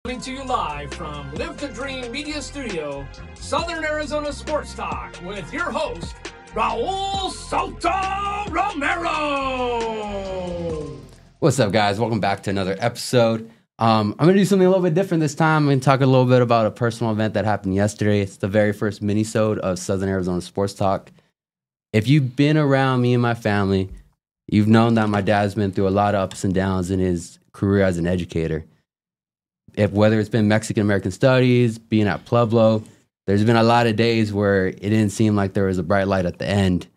Coming to you live from Live the Dream Media Studio, Southern Arizona Sports Talk, with your host, Raul Soto Romero. What's up, guys? Welcome back to another episode. I'm going to do something a little bit different this time. I'm going to talk a little bit about a personal event that happened yesterday. It's the very first mini-sode of Southern Arizona Sports Talk. If you've been around me and my family, you've known that my dad's been through a lot of ups and downs in his career as an educator. Whether it's been Mexican-American studies, being at Pueblo, there's been a lot of days where it didn't seem like there was a bright light at the end.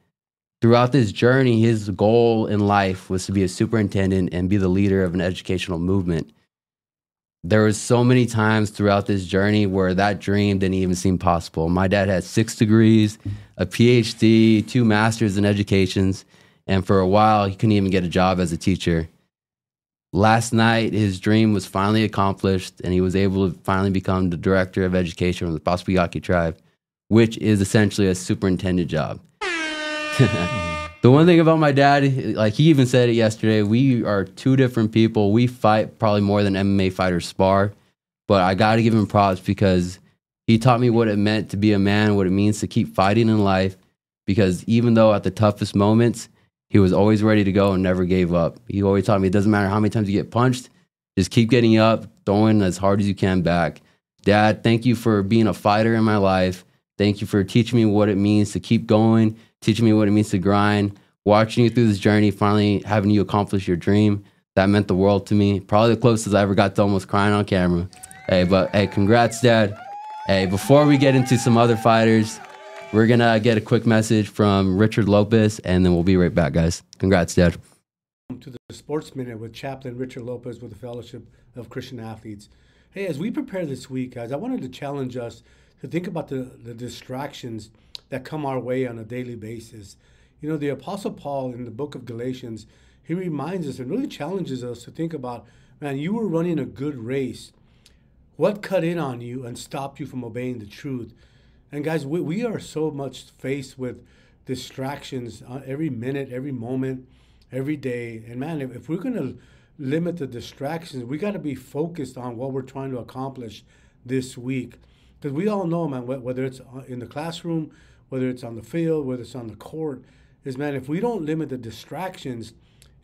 Throughout this journey, his goal in life was to be a superintendent and be the leader of an educational movement. There was so many times throughout this journey where that dream didn't even seem possible. My dad had 6 degrees, a PhD, 2 masters in educations, and for a while, he couldn't even get a job as a teacher. Last night, his dream was finally accomplished, and he was able to finally become the director of education of the Pascua Yaqui tribe, which is essentially a superintendent job. The one thing about my dad, like he even said it yesterday, we are 2 different people. We fight probably more than MMA fighters spar, but I got to give him props because he taught me what it meant to be a man, what it means to keep fighting in life, because even though at the toughest moments, he was always ready to go and never gave up. He always taught me it doesn't matter how many times you get punched, just keep getting up, throwing as hard as you can back. Dad, thank you for being a fighter in my life. Thank you for teaching me what it means to keep going, teaching me what it means to grind, watching you through this journey, finally having you accomplish your dream. That meant the world to me. Probably the closest I ever got to almost crying on camera. Hey, congrats, Dad. Hey, before we get into some other fighters, we're going to get a quick message from Richard Lopez, and then we'll be right back, guys. Congrats, Dad. Welcome to the Sports Minute with Chaplain Richard Lopez with the Fellowship of Christian Athletes. Hey, as we prepare this week, guys, I wanted to challenge us to think about the distractions that come our way on a daily basis. You know, the Apostle Paul in the book of Galatians, he reminds us and really challenges us to think about, man, you were running a good race. What cut in on you and stopped you from obeying the truth? And guys, we are so much faced with distractions every minute, every moment, every day. And man, if we're going to limit the distractions, we got to be focused on what we're trying to accomplish this week. Because we all know, man, whether it's in the classroom, whether it's on the field, whether it's on the court, is, man, if we don't limit the distractions,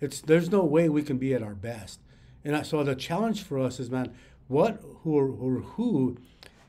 there's no way we can be at our best. And so the challenge for us is, man, who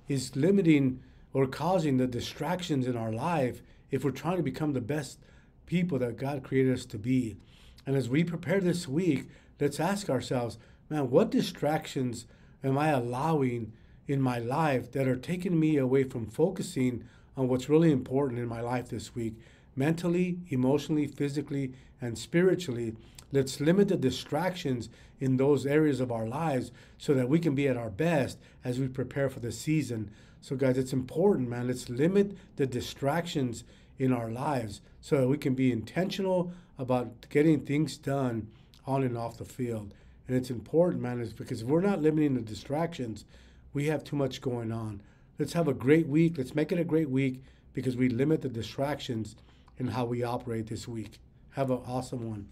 is limiting or causing the distractions in our life if we're trying to become the best people that God created us to be? And as we prepare this week, let's ask ourselves, man, what distractions am I allowing in my life that are taking me away from focusing on what's really important in my life this week? Mentally, emotionally, physically, and spiritually. Let's limit the distractions in those areas of our lives so that we can be at our best as we prepare for the season. So guys, it's important, man. Let's limit the distractions in our lives so that we can be intentional about getting things done on and off the field. And it's important, man, is because if we're not limiting the distractions, we have too much going on. Let's have a great week. Let's make it a great week because we limit the distractions in how we operate this week. Have an awesome one.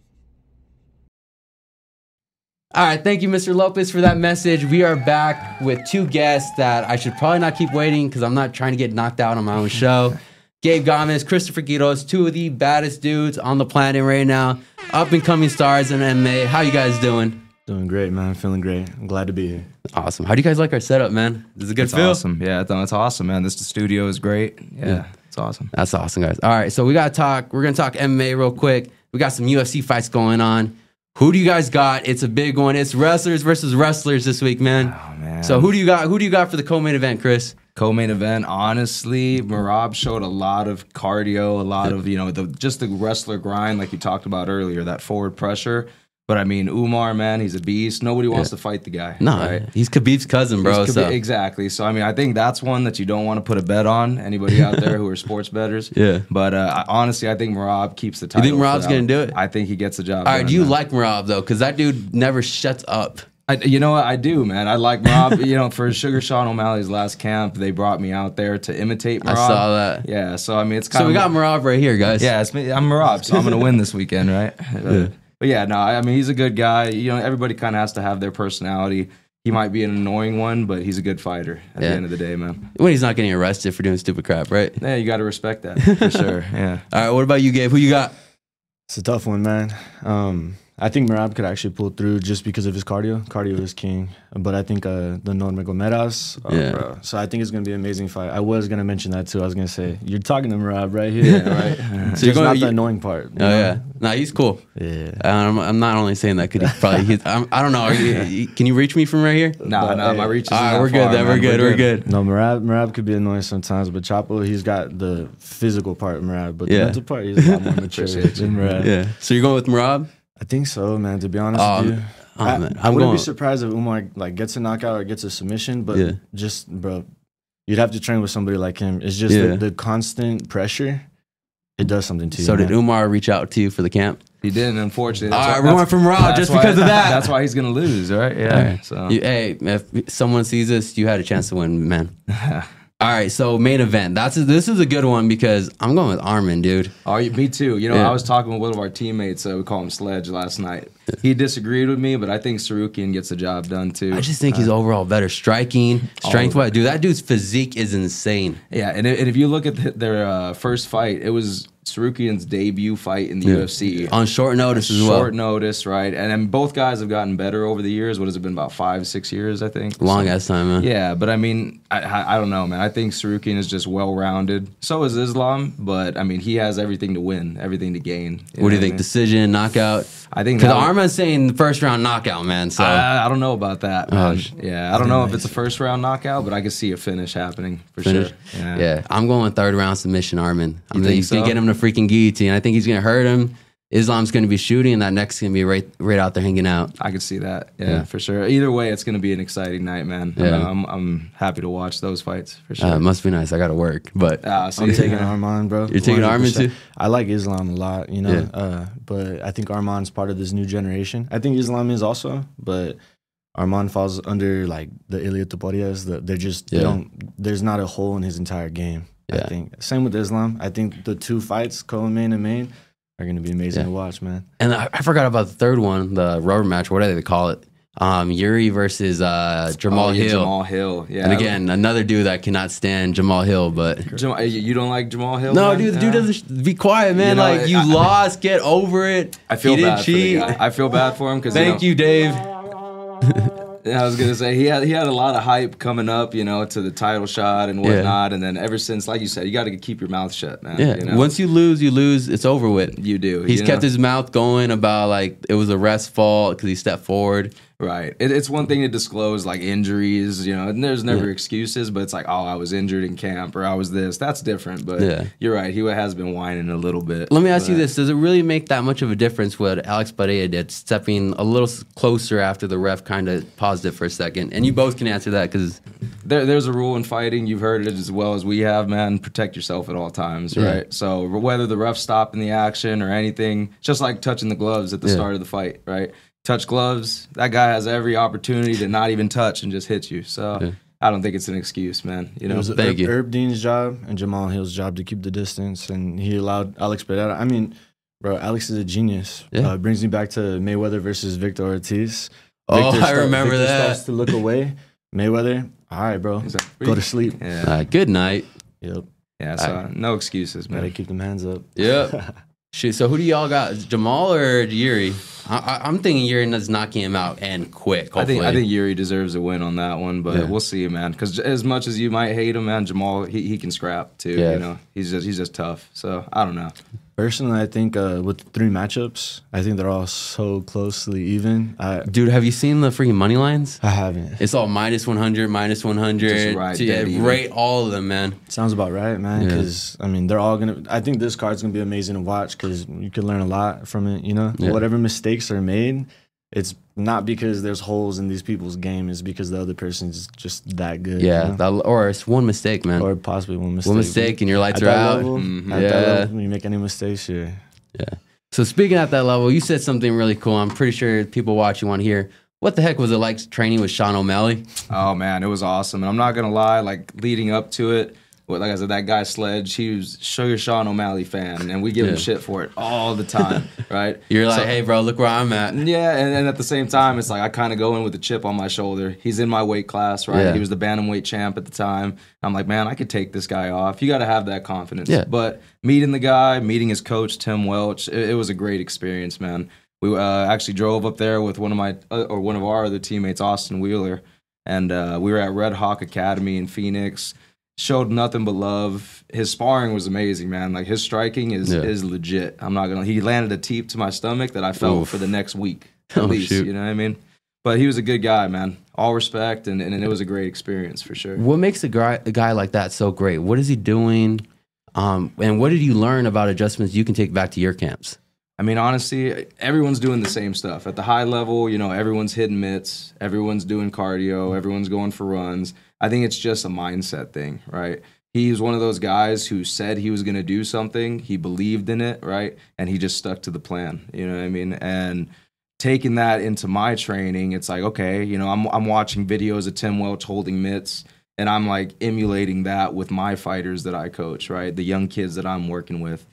All right, thank you, Mr. Lopez, for that message. We are back with 2 guests that I should probably not keep waiting because I'm not trying to get knocked out on my own show. Gabe, Gamez, Christopher Quiroz, 2 of the baddest dudes on the planet right now. Up-and-coming stars in MMA. How you guys doing? Doing great, man. Feeling great. I'm glad to be here. Awesome. How do you guys like our setup, man? Is it a good feel? Awesome. Yeah, it's awesome, man. The studio is great. Yeah, it's awesome. That's awesome, guys. All right, so we're going to talk MMA real quick. We got some UFC fights going on. Who do you guys got? It's a big one. It's wrestlers versus wrestlers this week, man. Oh, man. So who do you got? Who do you got for the co-main event, Chris? Co-main event, honestly, Marab showed a lot of cardio, a lot of, just the wrestler grind like you talked about earlier, that forward pressure. But I mean, Umar, man, he's a beast. Nobody wants to fight the guy. No, right? He's Khabib's cousin, bro. Exactly. So I mean, I think that's one that you don't want to put a bet on. Anybody out there who are sports bettors? Yeah. But honestly, I think Marab keeps the title. You think Marab's gonna do it? I think he gets the job. All right. Do you like Marab though? Because that dude never shuts up. You know what? I do, man. I like Marab. For Sugar Sean O'Malley's last camp, they brought me out there to imitate Marab. I saw that. Yeah. So I mean, it's kind of. So we got Marab right here, guys. Yeah, I'm Marab, so I'm gonna win this weekend, right? Yeah. But yeah, no, I mean, he's a good guy. Everybody kind of has to have their personality. he might be an annoying one, but he's a good fighter at the end of the day, man. When he's not getting arrested for doing stupid crap, right? Yeah, you got to respect that for sure. Yeah. All right, what about you, Gabe? Who you got? It's a tough one, man. I think Merab could actually pull through just because of his cardio. Cardio is king. But I think the Nurmagomedov, bro. So I think it's going to be an amazing fight. I was going to mention that too. I was going to say, you're talking to Merab right here. Yeah, right? So you're not the annoying part. Oh, yeah. Nah, he's cool. Yeah. I'm not only saying that because I don't know. Can you reach me from right here? No, my reach is all right, not we're good. Then we're good. No, Merab could be annoying sometimes, but Chapo, he's got the physical part of Merab, but the mental part, he's a lot more mature than Merab. Yeah. So you're going with Merab? I think so, man. To be honest with you, I wouldn't be surprised if Umar like gets a knockout or gets a submission. But just, bro, you'd have to train with somebody like him. It's just the constant pressure. It does something to you. So did Umar reach out to you for the camp? He didn't, unfortunately. All right, we're going from Rob just because of that. That's why he's gonna lose, right? Yeah. Right. So hey, if someone sees this, you had a chance to win, man. All right, so main event. This is a good one because I'm going with Arman, dude. Oh, me too. You know, I was talking with one of our teammates. We call him Sledge last night. He disagreed with me, but I think Sarukian gets the job done too. I just think he's overall better striking, strength-wise. Dude, that dude's physique is insane. Yeah, and if you look at their first fight, it was Sarukian's debut fight in the UFC. On short notice as well. Short notice, right? And then both guys have gotten better over the years. What has it been, about 5-6 years, I think? Long ass time, man. Yeah, but I mean, I don't know, man. I think Sarukian is just well-rounded. So is Islam, but I mean, he has everything to win, everything to gain. What do you think? Decision, knockout? I think because Arman's saying first round knockout, man. So I don't know about that. Man. I don't know if it's a first round knockout, but I can see a finish happening for sure. Yeah, I'm going third round submission, Arman. I think he's gonna get him to freaking guillotine. I think he's gonna hurt him. Islam's gonna be shooting, and that neck's gonna be right out there hanging out. I could see that. Yeah, for sure. Either way, it's gonna be an exciting night, man. Yeah. I'm happy to watch those fights for sure. It must be nice. I gotta work, but I'm taking Arman, bro. You're taking Arman too. I like Islam a lot, you know. But I think Arman's part of this new generation. I think Islam is also, but Arman falls under like the Ilia Toporias. They're just they don't. There's not a hole in his entire game. I think same with Islam. I think the two fights, co-main and main, are going to be amazing to watch, man. And I forgot about the third one, the rubber match, whatever they call it. Yuri versus Jamal Hill. Jamal Hill, yeah. And again, another dude that cannot stand Jamal Hill, but... You don't like Jamal Hill? No, man? dude, the dude doesn't... Be quiet, man. You lost, get over it. I feel bad for the guy. I feel bad for him because... Thank you, Dave. Yeah, I was gonna say he had a lot of hype coming up, you know, to the title shot and whatnot, and then ever since, like you said, you got to keep your mouth shut, man. Yeah, you know? Once you lose, it's over with. You do. He's kept his mouth going about like it was a ref's fault because he stepped forward. Right. It's one thing to disclose like injuries, you know, and there's never excuses, but it's like, oh, I was injured in camp or I was this. That's different, but you're right. He has been whining a little bit. Let me ask you this. Does it really make that much of a difference what Alex Barea did, stepping a little closer after the ref kind of paused it for a second? And you both can answer that because... There's a rule in fighting. You've heard it as well as we have, man. Protect yourself at all times, right? So whether the ref stopping the action or anything, just like touching the gloves at the start of the fight, right? Touch gloves, that guy has every opportunity to not even touch and just hit you. So I don't think it's an excuse, man. You know, it was Herb Dean's job and Jamal Hill's job to keep the distance, and he allowed Alex Pereira. I mean, bro, Alex is a genius. Brings me back to Mayweather versus Victor Ortiz. I remember Victor that. Starts to look away. Mayweather, all right, bro, go to sleep. Good night. Yep. Yeah, so no excuses, man. Gotta keep them hands up. Yep. Shoot, so who do y'all got? Jamal or Yuri? I'm thinking Yuri is knocking him out and quick. Hopefully. I think Yuri deserves a win on that one, but we'll see, man. Because as much as you might hate him, man, Jamal he can scrap too. You know, he's just tough. So I don't know. Personally, I think with 3 matchups, I think they're all so closely even. Dude, have you seen the freaking money lines? I haven't. It's all -100, -100. Just rate all of them, man. Sounds about right, man. Because I mean, they're all gonna. I think this card's gonna be amazing to watch because you can learn a lot from it. You know, whatever mistakes are made, it's not because there's holes in these people's game. It's because the other person's just that good. Yeah, you know? or it's one mistake, man. Or possibly one mistake. One mistake and your lights are out. Level, at that level, when you make any mistakes, Yeah. So speaking at that level, you said something really cool. I'm pretty sure people watching want to hear. What the heck was it like training with Sean O'Malley? Oh, man, it was awesome. And I'm not going to lie, like leading up to it, Well, like I said, that guy Sledge, he was Sugar Sean O'Malley fan, and we give him shit for it all the time, right? You're like, hey, bro, look where I'm at. Yeah, and at the same time, it's like I kind of go in with a chip on my shoulder. He's in my weight class, right? Yeah. He was the bantamweight champ at the time. I'm like, man, I could take this guy off. You got to have that confidence. Yeah. But meeting the guy, meeting his coach, Tim Welch, it was a great experience, man. We actually drove up there with one of our other teammates, Austin Wheeler, and we were at Red Hawk Academy in Phoenix. Showed nothing but love. His sparring was amazing, man. Like his striking is legit. I'm not gonna. He landed a teep to my stomach that I felt for the next week at least. Shoot. You know what I mean? But he was a good guy, man. All respect, and it was a great experience for sure. What makes a guy like that so great? What is he doing? And what did you learn about adjustments you can take back to your camps? I mean, honestly, everyone's doing the same stuff. At the high level, you know, everyone's hitting mitts, everyone's doing cardio, everyone's going for runs. I think it's just a mindset thing, right? He's one of those guys who said he was going to do something, he believed in it, right? And he just stuck to the plan, you know what I mean? And taking that into my training, it's like, okay, you know, I'm watching videos of Tim Welch holding mitts, and I'm like emulating that with my fighters that I coach, right? The young kids that I'm working with.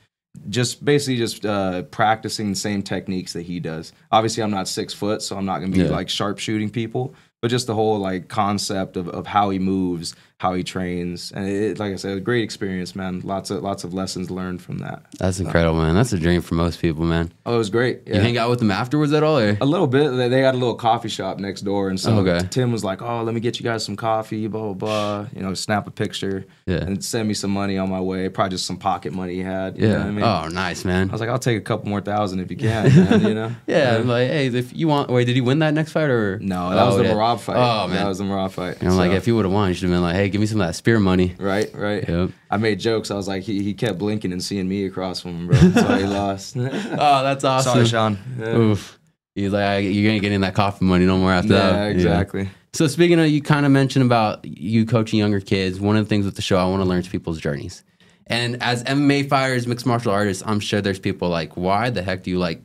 Just practicing the same techniques that he does. Obviously, I'm not 6 foot, so I'm not going to be like sharpshooting people, but just the whole like concept of how he moves, how he trains, and it, like I said, a great experience, man. Lots of lessons learned from that. That's incredible, man. That's a dream for most people, man. Oh, it was great. Yeah. You hang out with them afterwards at all? Or? A little bit. They got a little coffee shop next door, and so Tim was like, "Oh, let me get you guys some coffee, blah blah blah." You know, snap a picture, and send me some money on my way. Probably just some pocket money he had. You know what I mean? Oh, nice, man. I was like, "I'll take a couple more thousand if you can." Man, you know? I'm like, hey, if you want. Wait, did he win that next fight or no? That was the Marab fight. Oh man, that was the Marab fight. And I'm like, if he would have won, he should have been like, hey, give me some of that spear money. Right. Yep. I made jokes. I was like, he kept blinking and seeing me across from him, bro. That's why he lost. Oh, that's awesome. Sorry, Sean. Yeah. Oof. He's like, you're going to get in that coffee money no more after that. Yeah, exactly. So speaking of, you kind of mentioned about you coaching younger kids. One of the things with the show, I want to learn is people's journeys. And as MMA fighters, mixed martial artists, I'm sure there's people like, why the heck do you like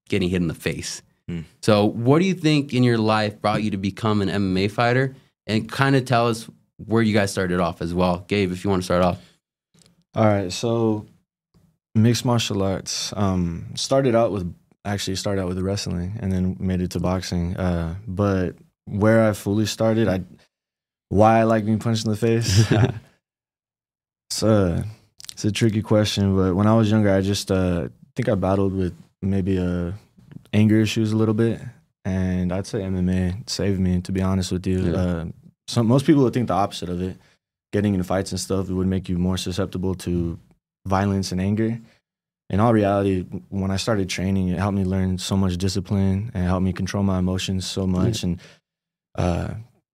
getting hit in the face? So what do you think in your life brought you to become an MMA fighter? And kind of tell us where you guys started off as well. Gabe, if you want to start off. All right, so mixed martial arts started out with wrestling and then made it to boxing. But where I fully started, why I like being punched in the face, it's a tricky question. But when I was younger, I just think I battled with maybe anger issues a little bit, and I'd say MMA saved me, to be honest with you. Most people would think the opposite of it. Getting in fights and stuff, it would make you more susceptible to violence and anger. In all reality, when I started training, it helped me learn so much discipline and helped me control my emotions so much. And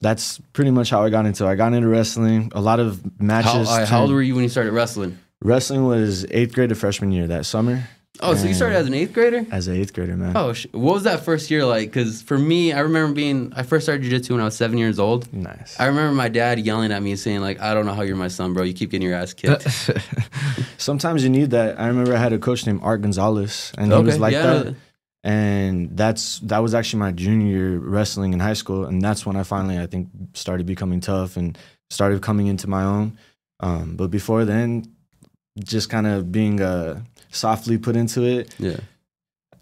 that's pretty much how I got into it. I got into wrestling. A lot of matches. How old were you when you started wrestling? Wrestling was 8th grade to freshman year that summer. Oh, so you started as an 8th grader? As an 8th grader, man. Oh, what was that first year like? Because for me, I remember I first started jiu-jitsu when I was 7 years old. Nice. I remember my dad yelling at me and saying, like, I don't know how you're my son, bro. You keep getting your ass kicked. Sometimes you need that. I remember I had a coach named Art Gonzalez, and he was like that. And that was actually my junior year wrestling in high school, and that's when I finally, I think, started becoming tough and started coming into my own. But before then, just kind of being softly put into it. Yeah.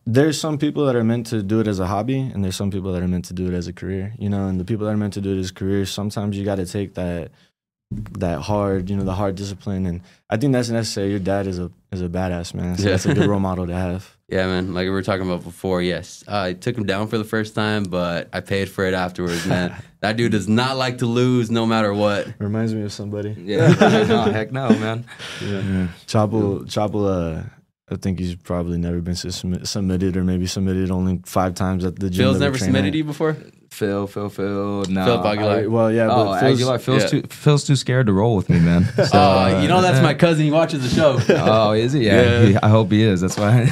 There's some people that are meant to do it as a hobby, and there's some people that are meant to do it as a career, you know, and the people that are meant to do it as careers, sometimes you got to take that hard, you know, the hard discipline, and I think that's necessary. Your dad is a badass, man, so that's a good role model to have. Yeah, man, like we were talking about before, yes, I took him down for the first time, but I paid for it afterwards, man. That dude does not like to lose no matter what. Reminds me of somebody. Yeah, no, heck no, man. Yeah. Chapel, I think he's probably never been submitted, or maybe submitted only 5 times at the gym. Phil's never submitted you before? Phil, no. Phil Aguilar. Well, yeah, but Aguilar, Phil's too scared to roll with me, man. So, you know that's my cousin. He watches the show. Oh, is he? Yeah. I hope he is. That's why. All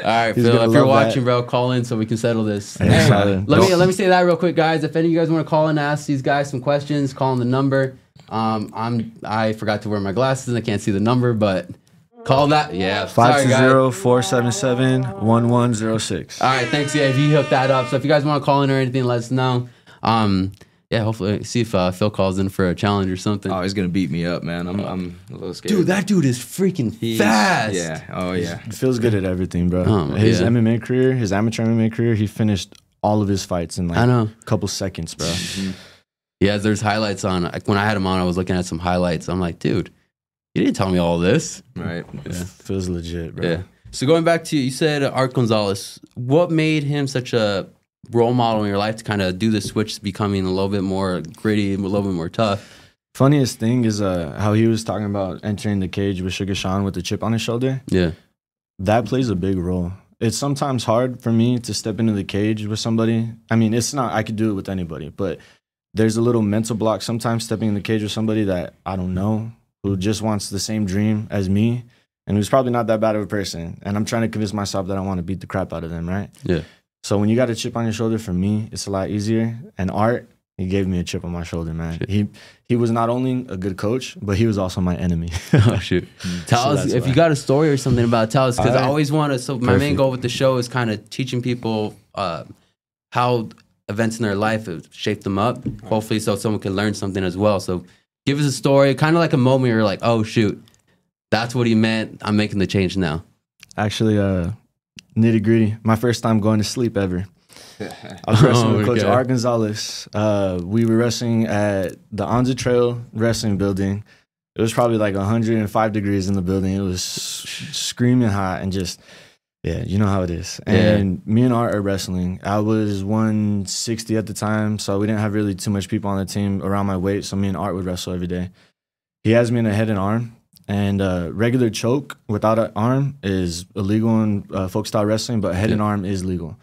right, Phil, if you're watching, bro, call in so we can settle this. Hey, let me say that real quick, guys. If any of you guys want to call in and ask these guys some questions, call in the number. I forgot to wear my glasses and I can't see the number, but call that. Yeah. 520-477-1106. All right. Thanks, Gabe. You hooked that up. So if you guys want to call in or anything, let us know. Yeah, Yeah, hopefully see if Phil calls in for a challenge or something. Oh, he's gonna beat me up, man. I'm a little scared. Dude, that dude is freaking fast. Yeah. Oh yeah. He feels good at everything, bro. His MMA career, his amateur MMA career, he finished all of his fights in like a couple seconds, bro. Yeah, there's highlights on. Like when I had him on, I was looking at some highlights. I'm like, dude, you didn't tell me all this. Right. Yeah. Feels legit, bro. Yeah. So going back to you said Art Gonzalez. What made him such a role model in your life to kind of do the switch to becoming a little bit more gritty, a little bit more tough? Funniest thing is how he was talking about entering the cage with Sugar Sean with the chip on his shoulder. Yeah. That plays a big role. It's sometimes hard for me to step into the cage with somebody. I mean, it's not, I could do it with anybody, but there's a little mental block sometimes stepping in the cage with somebody that I don't know, who just wants the same dream as me and who's probably not that bad of a person. And I'm trying to convince myself that I want to beat the crap out of them, right? Yeah. So when you got a chip on your shoulder, for me, it's a lot easier. And Art, he gave me a chip on my shoulder, man. Shit. He was not only a good coach, but he was also my enemy. Oh, shoot. Tell us if you got a story or something about tell us, because I always want to. So my main goal with the show is kind of teaching people how events in their life have shaped them up, hopefully so someone can learn something as well. So give us a story, kind of like a moment where you're like, oh, shoot, that's what he meant. I'm making the change now. Actually, nitty gritty. My first time going to sleep ever. I was wrestling with Coach Art Gonzalez. We were wrestling at the Anza Trail Wrestling Building. It was probably like 105 degrees in the building. It was screaming hot and just, yeah, you know how it is. And me and Art are wrestling. I was 160 at the time, so we didn't have really too much people on the team around my weight, so me and Art would wrestle every day. He has me in a head and arm. And regular choke without an arm is illegal in folk style wrestling, but head and arm is legal.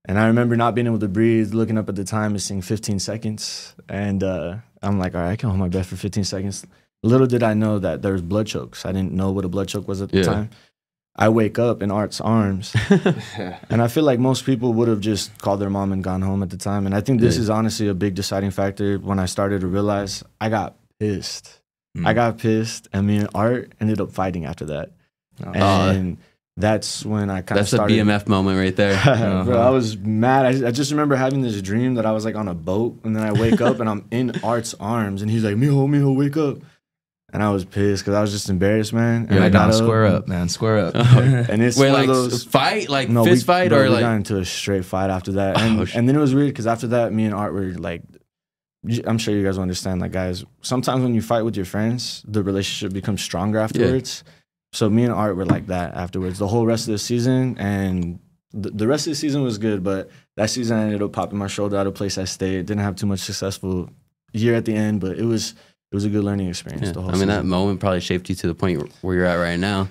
And I remember not being able to breathe, looking up at the time and seeing 15 seconds. And I'm like, all right, I can hold my breath for 15 seconds. Little did I know that there was blood chokes. I didn't know what a blood choke was at the time. I wake up in Art's arms. And I feel like most people would have just called their mom and gone home at the time. And I think this is honestly a big deciding factor when I started to realize I got pissed. I got pissed, and me and Art ended up fighting after that. And that's when I kind of started. That's a BMF moment right there. Bro, I was mad. I just remember having this dream that I was like on a boat, and then I wake up and I'm in Art's arms, and he's like, Mijo, wake up. And I was pissed because I was just embarrassed, man. And I got square up, man, square up. And it's wait, one like of those fight, like fist fight, we or like got into a straight fight after that. And then it was weird because after that, me and Art were like, I'm sure you guys will understand, like, guys, sometimes when you fight with your friends, the relationship becomes stronger afterwards. So me and Art were like that afterwards. The whole rest of the season, and the rest of the season was good, but that season I ended up popping my shoulder out of place I stayed. Didn't have too much successful year at the end, but it was a good learning experience. The whole season. That moment probably shaped you to the point where you're at right now.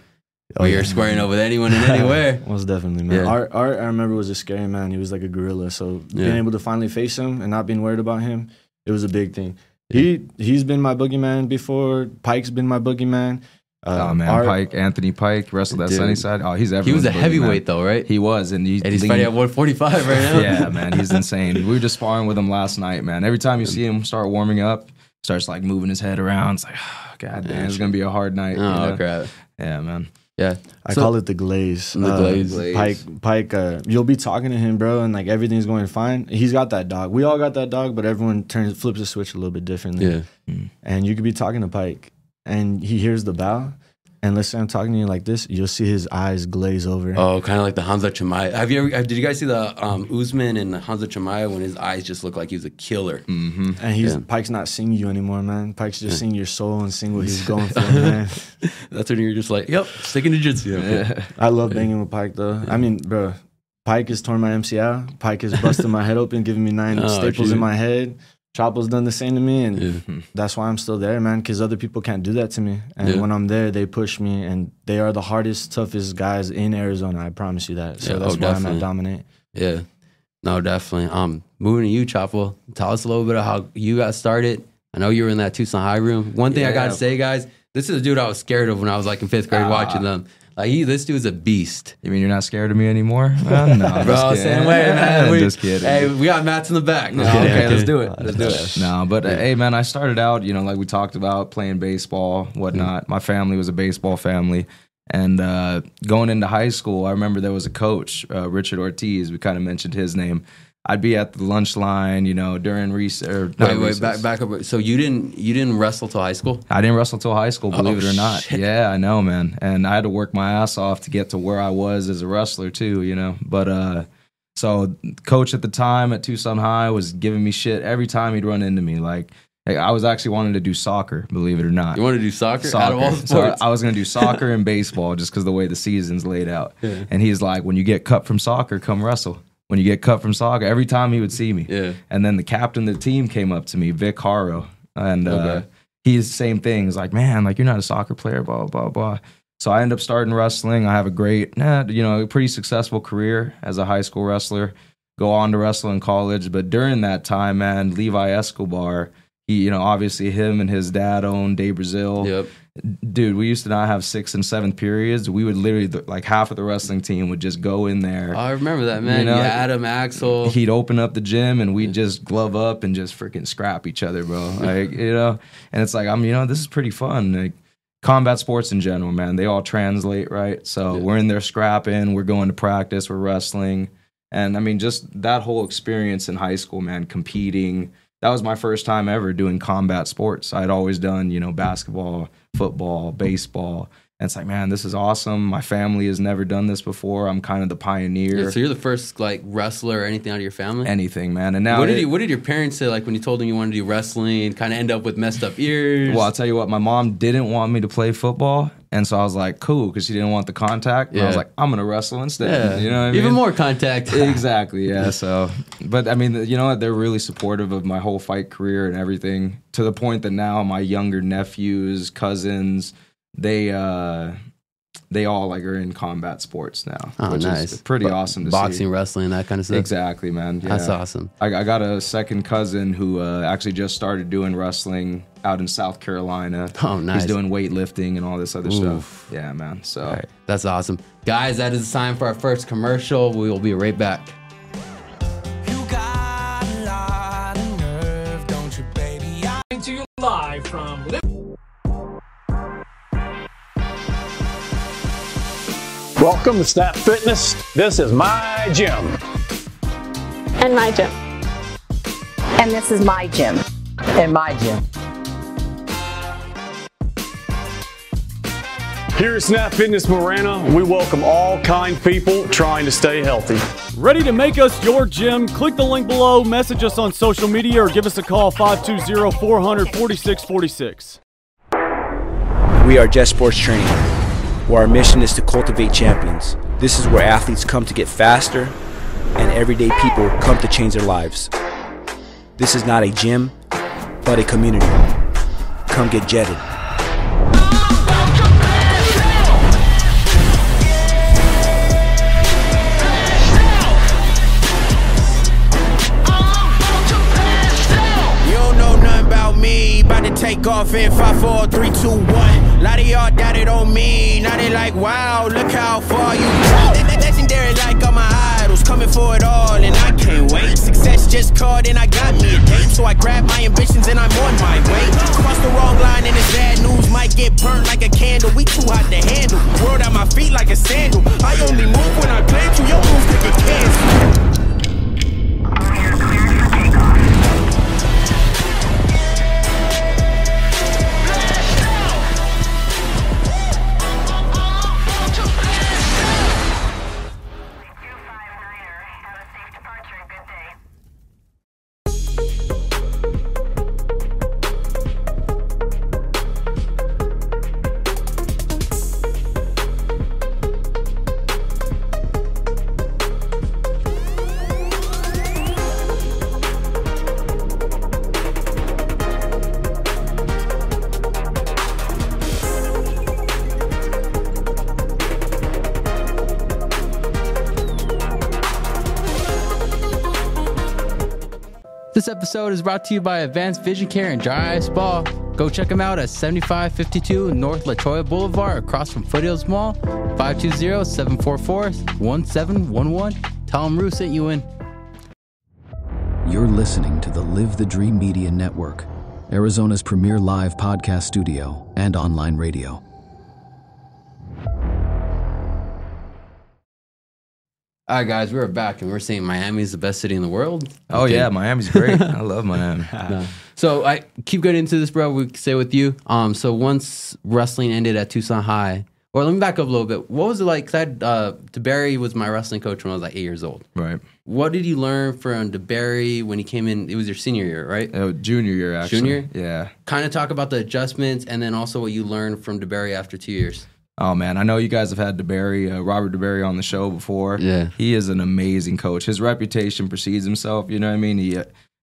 Where you're squaring up with anyone and anywhere. Most definitely, man. Art, I remember, was a scary man. He was like a gorilla. So being able to finally face him and not being worried about him, it was a big thing. He's been my boogeyman before. Pike's been my boogeyman. Pike, Anthony Pike, wrestled at Sunnyside. Oh, he's everyone's He was a heavyweight though, right? He was, and he's fighting at 145 right now. Yeah, man, he's insane. We were just sparring with him last night, man. Every time you see him start warming up, starts like moving his head around. It's like, oh, God damn, it's gonna be a hard night. Oh, crap. Yeah, man. Yeah, I call it the glaze. Pike, you'll be talking to him, bro, and like everything's going fine. He's got that dog. We all got that dog, but everyone flips the switch a little bit differently. Yeah, and you could be talking to Pike, and he hears the bow, and let's say I'm talking to you like this, you'll see his eyes glaze over. Oh, kind of like the Hamza Chimaev. Did you guys see the Usman and the Hamza Chimaev when his eyes just looked like he was a killer? Mm-hmm. And Pike's not seeing you anymore, man. Pike's just seeing your soul and seeing what he's going for, man. That's when you're just like, yep, sticking to jiu-jitsu. Yeah. I love banging with Pike, though. I mean, bro, Pike has torn my MCL. Pike has busted my head open, giving me 9 staples in my head. Chapo's done the same to me, and that's why I'm still there, man, because other people can't do that to me. And when I'm there, they push me, and they are the hardest, toughest guys in Arizona, I promise you that. So that's why I'm at Dominate. Yeah. No, definitely. Moving to you, Chapo, tell us a little bit of how you got started. I know you were in that Tucson High room. One thing I got to say, guys, this is a dude I was scared of when I was like in 5th grade watching them. Like, this dude's a beast. You mean you're not scared of me anymore? No, bro, same way, man. I'm just kidding. Hey, we got mats in the back. No, okay, let's do it. Let's do it. No, but hey, man, I started out, like we talked about, playing baseball, whatnot. My family was a baseball family. And going into high school, I remember there was a coach, Richard Ortiz. We kind of mentioned his name. I'd be at the lunch line, during recess. Wait, back up. So you didn't wrestle till high school? I didn't wrestle till high school, believe it or not. Shit. Yeah, I know, man. And I had to work my ass off to get to where I was as a wrestler too, But so coach at the time at Tucson High was giving me shit every time he'd run into me. Like I was actually wanting to do soccer, believe it or not. You want to do soccer? Out of all sports? So I was going to do soccer and baseball just because the way the season's laid out. Yeah. And he's like, when you get cut from soccer, come wrestle. When you get cut from soccer, every time he would see me. Yeah. And then the captain of the team came up to me, Vic Haro. And he's the same thing. He's like, man, like you're not a soccer player, blah, blah, blah. So I end up starting wrestling. I have a great, pretty successful career as a high school wrestler. Go on to wrestle in college. But during that time, man, Levi Escobar, he, obviously him and his dad owned Day Brazil. Yep. Dude, we used to not have 6th and 7th periods. We would literally, like half of the wrestling team would just go in there. Oh, I remember that, man. Adam, Axel. He'd open up the gym and we'd just glove up and just freaking scrap each other, bro. Like, and it's like, this is pretty fun. Like, combat sports in general, man, they all translate, right? So we're in there scrapping, we're going to practice, we're wrestling. And just that whole experience in high school, man, competing, that was my first time ever doing combat sports. I'd always done, basketball, football, baseball. And it's like, man, this is awesome. My family has never done this before. I'm kind of the pioneer. Yeah, so you're the first like wrestler or anything out of your family? Anything, man. And now what did your parents say, like when you told them you wanted to do wrestling, kind of end up with messed up ears? Well, I'll tell you what, my mom didn't want me to play football. And so I was like, cool, because she didn't want the contact. And I was like, I'm going to wrestle instead. Yeah. You know what I mean? Even more contact. Exactly, yeah. So, but you know what? They're really supportive of my whole fight career and everything, to the point that now my younger nephews, cousins, they all like are in combat sports now. Oh, which nice. is pretty awesome to see. Boxing, wrestling, that kind of stuff. Exactly, man. Yeah. That's awesome. I got a second cousin who actually just started doing wrestling out in South Carolina. Oh, nice. He's doing weightlifting and all this other stuff. Yeah, man. So all right. That's awesome. Guys, that is the time for our first commercial. We will be right back. You got a lot of nerve, don't you, baby? Coming to you live from Welcome to Snap Fitness. This is my gym. And my gym. And this is my gym. And my gym. Here at Snap Fitness Marana, we welcome all kind people trying to stay healthy. Ready to make us your gym? Click the link below, message us on social media, or give us a call 520-400-4646. We are Jet Sports Training, where our mission is to cultivate champions. This is where athletes come to get faster and everyday people come to change their lives. This is not a gym, but a community. Come get jetted. Take off in 5, 4, 3, 2, 1. Lot of y'all doubted on me. Now they like, wow, look how far you go. Legendary like all my idols, coming for it all, and I can't wait. Success just called and I got me a date. So I grab my ambitions and I'm on my way. Cross the wrong line and it's bad news. Might get burnt like a candle. We too hot to handle. World at my feet like a sandal. I only move when I plan to. Your moves could get canceled. This episode is brought to you by Advanced Vision Care and Dry Eye Spa. Go check them out at 7552 North La Choya Boulevard across from Foothills Mall, 520-744-1711. Tell them Rue sent you in. You're listening to the Live the Dream Media Network, Arizona's premier live podcast studio and online radio. All right, guys, we're back, and we're saying Miami's the best city in the world. Oh, yeah, Miami's great. I love Miami. No. So I keep getting into this, bro. We stay with you. So once wrestling ended at Tucson High, or let me back up a little bit. What was it like? Because DeBerry was my wrestling coach when I was like 8 years old. Right. What did you learn from DeBerry when he came in? It was your senior year, right? Junior year, actually. Junior? Yeah. Kind of talk about the adjustments and then also what you learned from DeBerry after 2 years. Oh, man, I know you guys have had Robert DeBerry on the show before. Yeah. He is an amazing coach. His reputation precedes himself, you know what I mean? He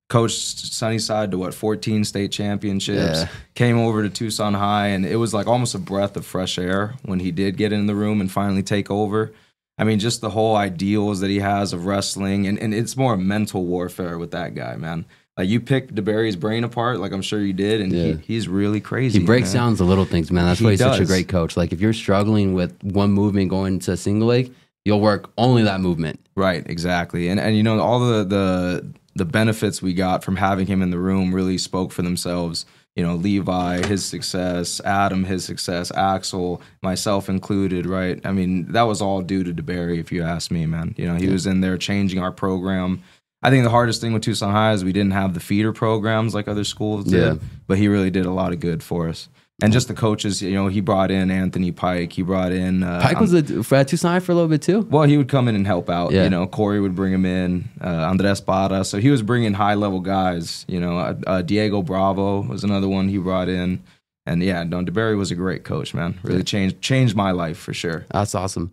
coached Sunnyside to, 14 state championships, came over to Tucson High, and it was like almost a breath of fresh air when he did get in the room and finally take over. I mean, just the whole ideals that he has of wrestling, and it's more mental warfare with that guy, man. Like, you picked DeBerry's brain apart, like I'm sure you did, and he's really crazy. He breaks down the little things, man. That's why he's such a great coach. Like, if you're struggling with one movement going to a single leg, you'll work only that movement. Right, exactly. And you know, all the benefits we got from having him in the room really spoke for themselves. You know, Levi, his success, Adam, his success, Axel, myself included, right? I mean, that was all due to DeBerry, if you ask me, man. You know, he was in there changing our program. I think the hardest thing with Tucson High is we didn't have the feeder programs like other schools did, but he really did a lot of good for us. And just the coaches, you know, he brought in Anthony Pike. He brought in... Pike was at Tucson High for a little bit too? Well, he would come in and help out. You know, Corey would bring him in, Andres Parra. So he was bringing high-level guys. You know, Diego Bravo was another one he brought in. And yeah, DeBerry was a great coach, man. Really changed my life for sure. That's awesome.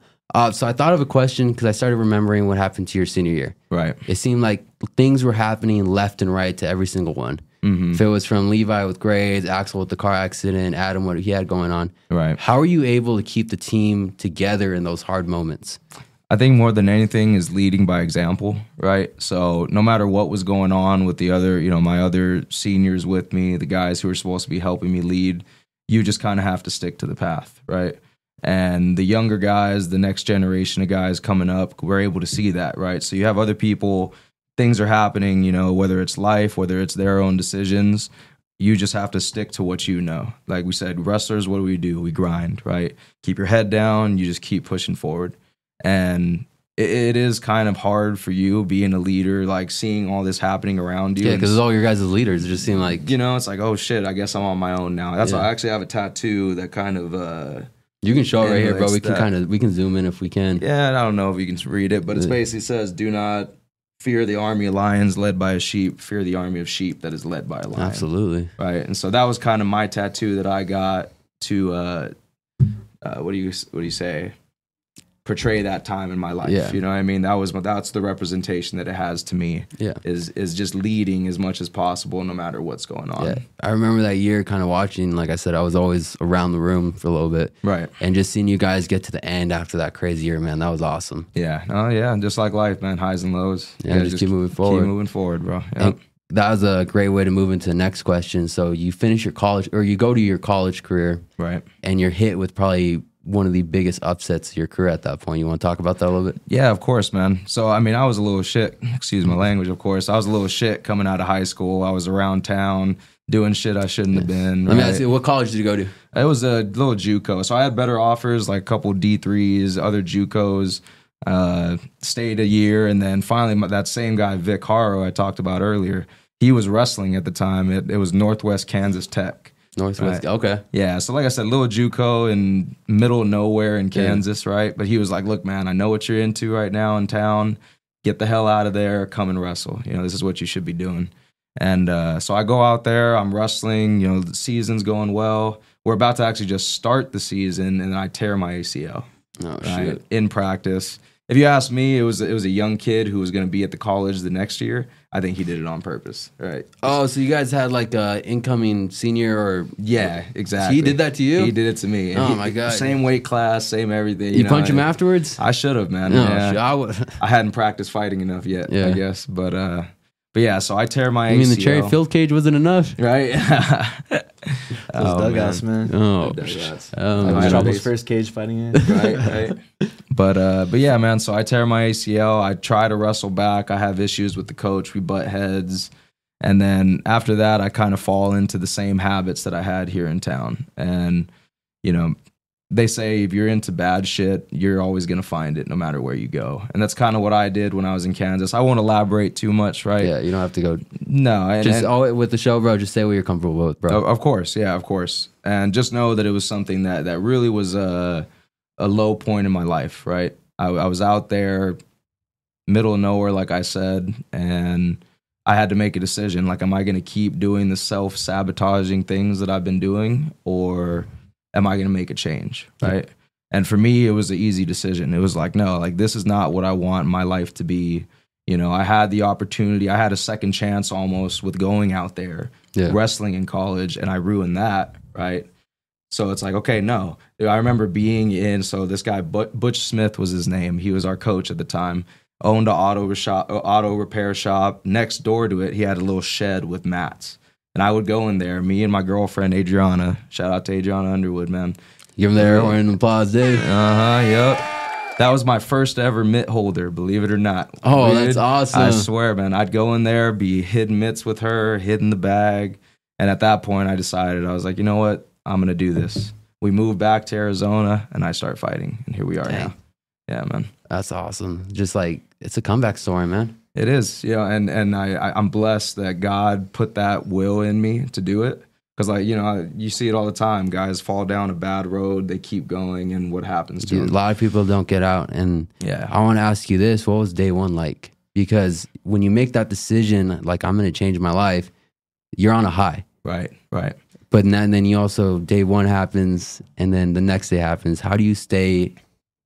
So I thought of a question because I started remembering what happened to your senior year. Right. It seemed like things were happening left and right to every single one. Mm-hmm. If it was from Levi with grades, Axel with the car accident, Adam, what he had going on. Right. How are you able to keep the team together in those hard moments? I think more than anything is leading by example, right? So no matter what was going on with the other, you know, my other seniors with me, the guys who are supposed to be helping me lead, you just kind of have to stick to the path, right? And the younger guys, the next generation of guys coming up, we're able to see that, right? So you have other people, things are happening, you know, whether it's life, whether it's their own decisions, you just have to stick to what you know. Like we said, wrestlers, what do? We grind, right? Keep your head down, you just keep pushing forward. And it is kind of hard for you being a leader, like seeing all this happening around you. Yeah, because all your guys as leaders, it just seem like... You know, it's like, oh shit, I guess I'm on my own now. That's why I actually have a tattoo that kind of... You can show it right here, bro. We can zoom in if we can. Yeah, I don't know if you can read it, but it basically says, do not fear the army of lions led by a sheep, fear the army of sheep that is led by a lion. Absolutely. Right. And so that was kind of my tattoo that I got to what do you say? Portray that time in my life. Yeah. You know what I mean? That's the representation that it has to me. Yeah. Is just leading as much as possible no matter what's going on. Yeah. I remember that year kind of watching, like I said, I was always around the room for a little bit. Right. And just seeing you guys get to the end after that crazy year, man, that was awesome. Yeah. Oh yeah. Just like life, man. Highs and lows. Yeah, just keep moving forward. Keep moving forward, bro. Yep. That was a great way to move into the next question. So you finish your college, or you go to your college career. Right. And you're hit with probably one of the biggest upsets of your career at that point. You want to talk about that a little bit? Yeah, of course, man. So, I mean, I was a little shit. Excuse my language, of course. I was a little shit coming out of high school. I was around town doing shit I shouldn't have been. Let me ask you, what college did you go to? It was a little JUCO. So I had better offers, like a couple D3s, other JUCOs. Stayed a year, and then finally that same guy, Vic Haro, I talked about earlier, he was wrestling at the time. It was Northwest Kansas Tech. Northwest, right? Okay. Yeah, so like I said, little JUCO in middle of nowhere in Kansas, right? But he was like, look, man, I know what you're into right now in town. Get the hell out of there, come and wrestle. You know, this is what you should be doing. And so I go out there, I'm wrestling, you know, the season's going well. We're about to actually just start the season, and I tear my ACL. Oh, right? shit. In practice. If you ask me, it was a young kid who was going to be at the college the next year. I think he did it on purpose, right? Oh, so you guys had like a incoming senior or... Yeah, exactly. He did that to you? He did it to me. Oh, my God. Same weight class, same everything. You punch him afterwards? I should have, man. No, yeah. I hadn't practiced fighting enough yet, I guess. But yeah, so I tear my ACL. I mean, the cherry field cage wasn't enough? Right? Those dugouts, man. Oh, dugouts. That was Trouble's first cage fighting it. Right. But yeah, man, so I tear my ACL. I try to wrestle back. I have issues with the coach. We butt heads. And then after that, I kind of fall into the same habits that I had here in town. And, you know, they say if you're into bad shit, you're always going to find it no matter where you go. And that's kind of what I did when I was in Kansas. I won't elaborate too much, right? Yeah, you don't have to go. No. With the show, bro, just say what you're comfortable with, bro. Of course. Yeah, of course. And just know that it was something that really was a low point in my life, right? I was out there, middle of nowhere, like I said, and I had to make a decision. Like, am I going to keep doing the self-sabotaging things that I've been doing, or am I going to make a change, right? Yeah. And for me, it was an easy decision. It was like, no, like, this is not what I want my life to be. You know, I had the opportunity. I had a second chance almost with going out there, wrestling in college, and I ruined that, right? So it's like, okay, no. I remember being in, so this guy, Butch Smith was his name. He was our coach at the time. Owned an auto repair shop. Next door to it, he had a little shed with mats. And I would go in there, me and my girlfriend, Adriana. Shout out to Adriana Underwood, man. Give him the air horn and applause, dude. Yep. That was my first ever mitt holder, believe it or not. Oh, dude, that's awesome. I swear, man. I'd go in there, be hitting mitts with her, hitting the bag. And at that point, I decided, I was like, you know what? I'm going to do this. We moved back to Arizona, and I started fighting. And here we are now. Yeah, man. That's awesome. Just like, it's a comeback story, man. It is, you know, and I'm blessed that God put that will in me to do it. Because, like, you know, you see it all the time. Guys fall down a bad road, they keep going, and what happens to them? A lot of people don't get out. And I want to ask you this. What was day one like? Because when you make that decision, like, I'm going to change my life, you're on a high. Right. But then you also, day one happens, and then the next day happens. How do you stay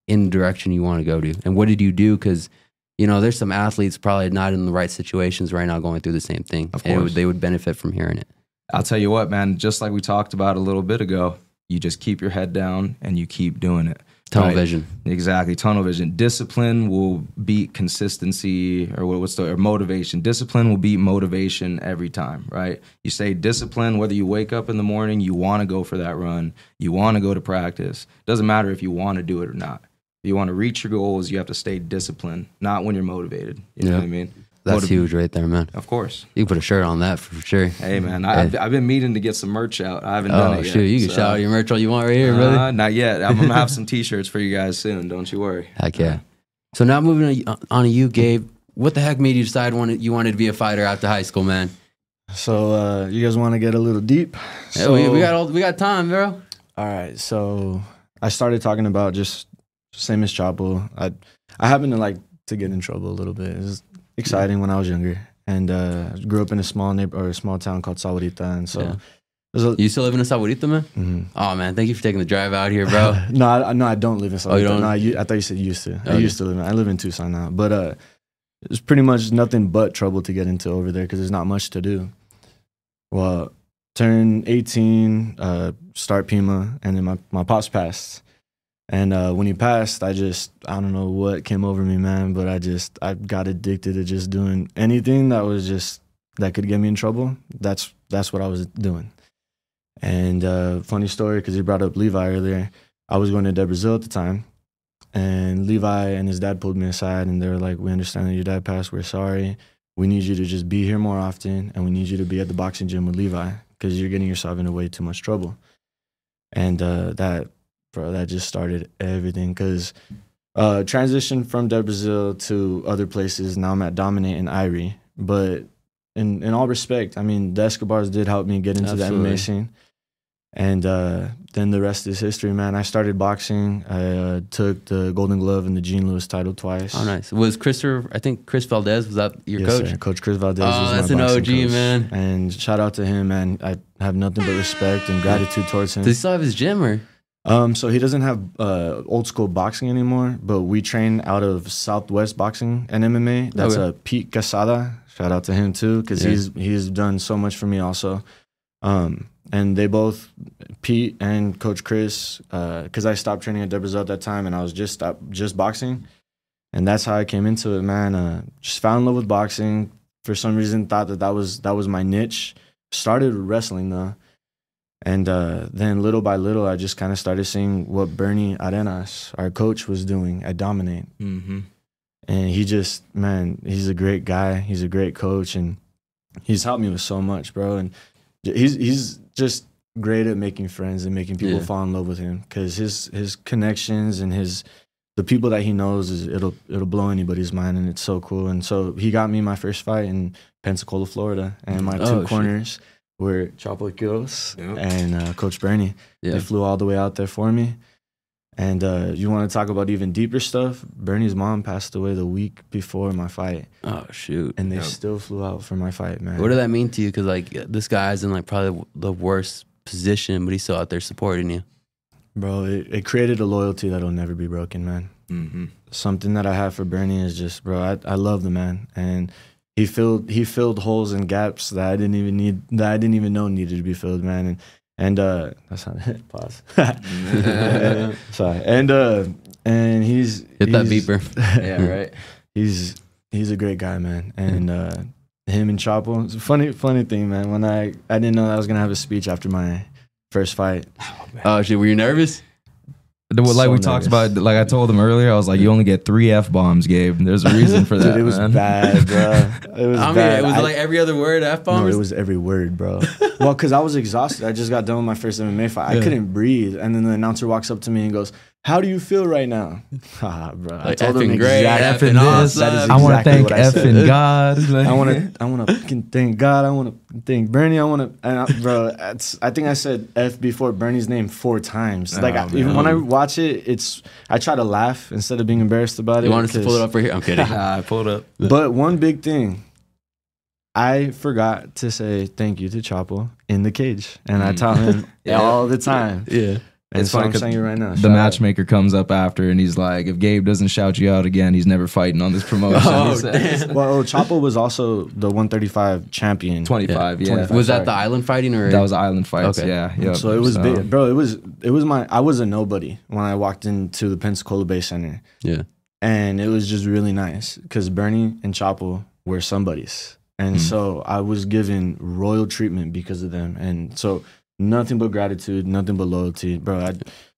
in the direction you want to go to? And what did you do? Because, you know, there's some athletes probably not in the right situations right now going through the same thing. Of course. And they would benefit from hearing it. I'll tell you what, man, just like we talked about a little bit ago, you just keep your head down and you keep doing it. Tunnel vision. Exactly, tunnel vision. Discipline will beat consistency, or motivation. Discipline will beat motivation every time, right? You say discipline, whether you wake up in the morning, you want to go for that run, you want to go to practice. Doesn't matter if you want to do it or not. If you want to reach your goals, you have to stay disciplined, not when you're motivated. You know what I mean? That's huge right there, man. Of course. You can put a shirt on that for sure. Hey, man, I've been meaning to get some merch out. I haven't done it yet. Oh, shoot. You can shout out your merch all you want right here, brother. Not yet. I'm going to have some T-shirts for you guys soon. Don't you worry. Heck yeah. So now moving on to you, Gabe. What the heck made you decide you wanted to be a fighter after high school, man? So you guys want to get a little deep? So, we got time, bro. All right. So I started talking about just same as Chapo. I happen to get in trouble a little bit. It was exciting when I was younger. And grew up in a small town called Sahuarita, and so you still live in a Sahuarita, man? Mm-hmm. Oh man, thank you for taking the drive out here, bro. No, I don't live in Sahuarita. Oh, you don't? No, I thought you said you used to. I used to live. I live in Tucson now, but it's pretty much nothing but trouble to get into over there because there's not much to do. Well, turn 18, start Pima, and then my pops passed. And when he passed, I don't know what came over me, man, but I got addicted to just doing anything that could get me in trouble. That's what I was doing. And funny story, because he brought up Levi earlier. I was going to De Brazil at the time, and Levi and his dad pulled me aside, and they were like, "We understand that your dad passed. We're sorry. We need you to just be here more often, and we need you to be at the boxing gym with Levi because you're getting yourself into way too much trouble." And that just started everything, because transition from De Brazil to other places. Now I'm at Dominate and Irie. But in all respect, I mean, the Escobars did help me get into the MMA scene. And then the rest is history, man. I started boxing. I took the Golden Glove and the Gene Lewis title twice. Oh, nice. Was Chris Valdez, was that your coach? Sir. Coach Chris Valdez was that's my an boxing OG, coach. man. And shout out to him, man. I have nothing but respect and gratitude towards him. Does he still have his gym, or? So he doesn't have old school boxing anymore, but we train out of Southwest Boxing and MMA. That's Pete Casada. Shout out to him too, because he's done so much for me also. And they both, Pete and Coach Chris, because I stopped training at De Brazil at that time, and I was just boxing, and that's how I came into it, man. Just fell in love with boxing. For some reason, thought that was my niche. Started wrestling though. And then little by little, I just kind of started seeing what Bernie Arenas, our coach, was doing at Dominate. Mm-hmm. And he's a great guy. He's a great coach, and he's helped me with so much, bro. And he's just great at making friends and making people fall in love with him, because his connections and the people that he knows it'll blow anybody's mind, and it's so cool. And so he got me my first fight in Pensacola, Florida, and my two corners were Chapo Quiroz and Coach Bernie. They flew all the way out there for me. And you want to talk about even deeper stuff? Bernie's mom passed away the week before my fight. Oh, shoot. And they still flew out for my fight, man. What did that mean to you? Because, like, this guy's in, like, probably the worst position, but he's still out there supporting you. Bro, it created a loyalty that'll never be broken, man. Mm-hmm. Something that I have for Bernie is just, bro, I love the man. And he filled holes and gaps that I didn't even know needed to be filled, man. And that's not it. Pause. Sorry. And he's that beeper. Yeah, right. He's a great guy, man. And him and Chapo. It's a funny thing, man. When I didn't know that I was gonna have a speech after my first fight. Oh shit, were you nervous? Like we talked about, like I told him earlier, I was like, you only get 3 F-bombs, Gabe. There's a reason for that. Dude, it was bad, bro. It was bad. It was like every other word F-bombs? No, it was every word, bro. Well, because I was exhausted. I just got done with my first MMA fight. I couldn't breathe. And then the announcer walks up to me and goes, "How do you feel right now?" Bro. Like, I told him exactly. Effing awesome. I want to thank effing God. I want to fucking thank God. I want to thank Bernie. Bro, I think I said F before Bernie's name 4 times. Even when I watch it, I try to laugh instead of being embarrassed about it. You want us to pull it up right here? I'm kidding. I pulled up. But one big thing, I forgot to say thank you to Chapo in the cage, and I tell him all the time. Yeah. And it's funny, I'm saying it right now. The matchmaker comes up after, and he's like, if Gabe doesn't shout you out again, he's never fighting on this promotion. Well, Chapo was also the 135 champion. 25, yeah. 25, was that the island fighting? Or that was island fights, okay. Yeah. Yep. So it was big. Bro, it was I was a nobody when I walked into the Pensacola Bay Center. Yeah. And it was just really nice because Bernie and Chapo were somebodies. And so I was given royal treatment because of them. And so nothing but gratitude, nothing but loyalty, bro.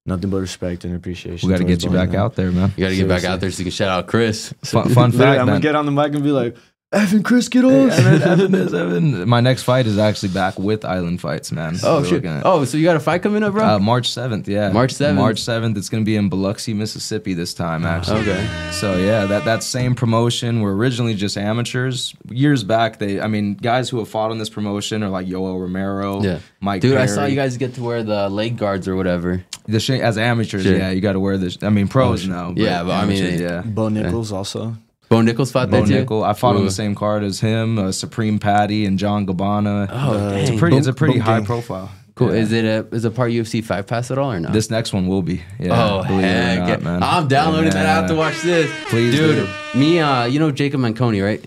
Nothing but respect and appreciation. We got to get you back out there, man. You got to get back out there so you can shout out Chris. Fun fact, I'm gonna get on the mic and be like, "Evan, Chris, get on." Evan. My next fight is actually back with Island Fights, man. Oh shit! Oh, so you got a fight coming up, bro? March 7th, yeah. March 7th. It's gonna be in Biloxi, Mississippi this time, actually. Okay. So yeah, that same promotion. We're originally just amateurs. Years back, guys who have fought on this promotion are like Yoel Romero, Mike. Dude, Perry. I saw you guys get to wear the leg guards or whatever. As amateurs, yeah, you got to wear this. I mean, pros now. Yeah, but amateurs, Bo Nichols also. Bo Nichols fought that too? I fought on the same card as him, Supreme Patty and John Gabbana. Oh, dang. It's a pretty high profile. Cool. Yeah. Is it part UFC Fight Pass at all or not? This next one will be. Yeah, oh, heck. Man. I'm downloading that. I have to watch this. Please, dude. Me, you know Jacob Manconi, right?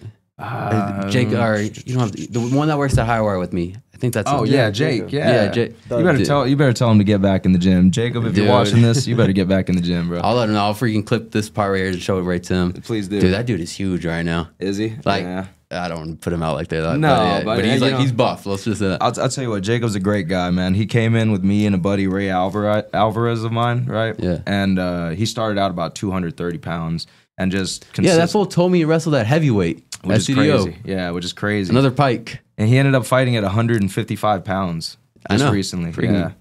Jake, or you know the one that works at Highwire with me. I think that's. Oh yeah, Jake. Yeah, Jake. You better tell him to get back in the gym, Jacob. If you're watching this, you better get back in the gym, bro. I'll let him know. I'll freaking clip this part right here to show it right to him. Please do. Dude, that dude is huge right now. Is he? Like, I don't want to put him out like that. No, but he's he's buff. Let's just say that. I'll tell you what, Jacob's a great guy, man. He came in with me and a buddy, Ray Alvarez of mine, right? Yeah. And he started out about 230 pounds and just that fool told me he wrestled at heavyweight. Which is crazy. Yeah, which is crazy. Another Pike. And he ended up fighting at 155 pounds just recently. Yeah.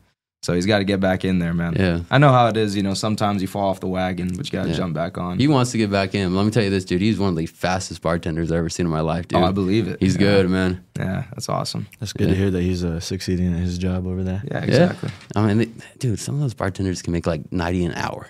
So he's got to get back in there, man. Yeah. I know how it is, sometimes you fall off the wagon, but you got to jump back on. He wants to get back in. Let me tell you this, dude. He's one of the fastest bartenders I've ever seen in my life, dude. Oh, I believe it. He's good, man. Yeah, that's awesome. That's good to hear that he's succeeding at his job over there. Yeah, exactly. I mean, dude, some of those bartenders can make like 90 an hour.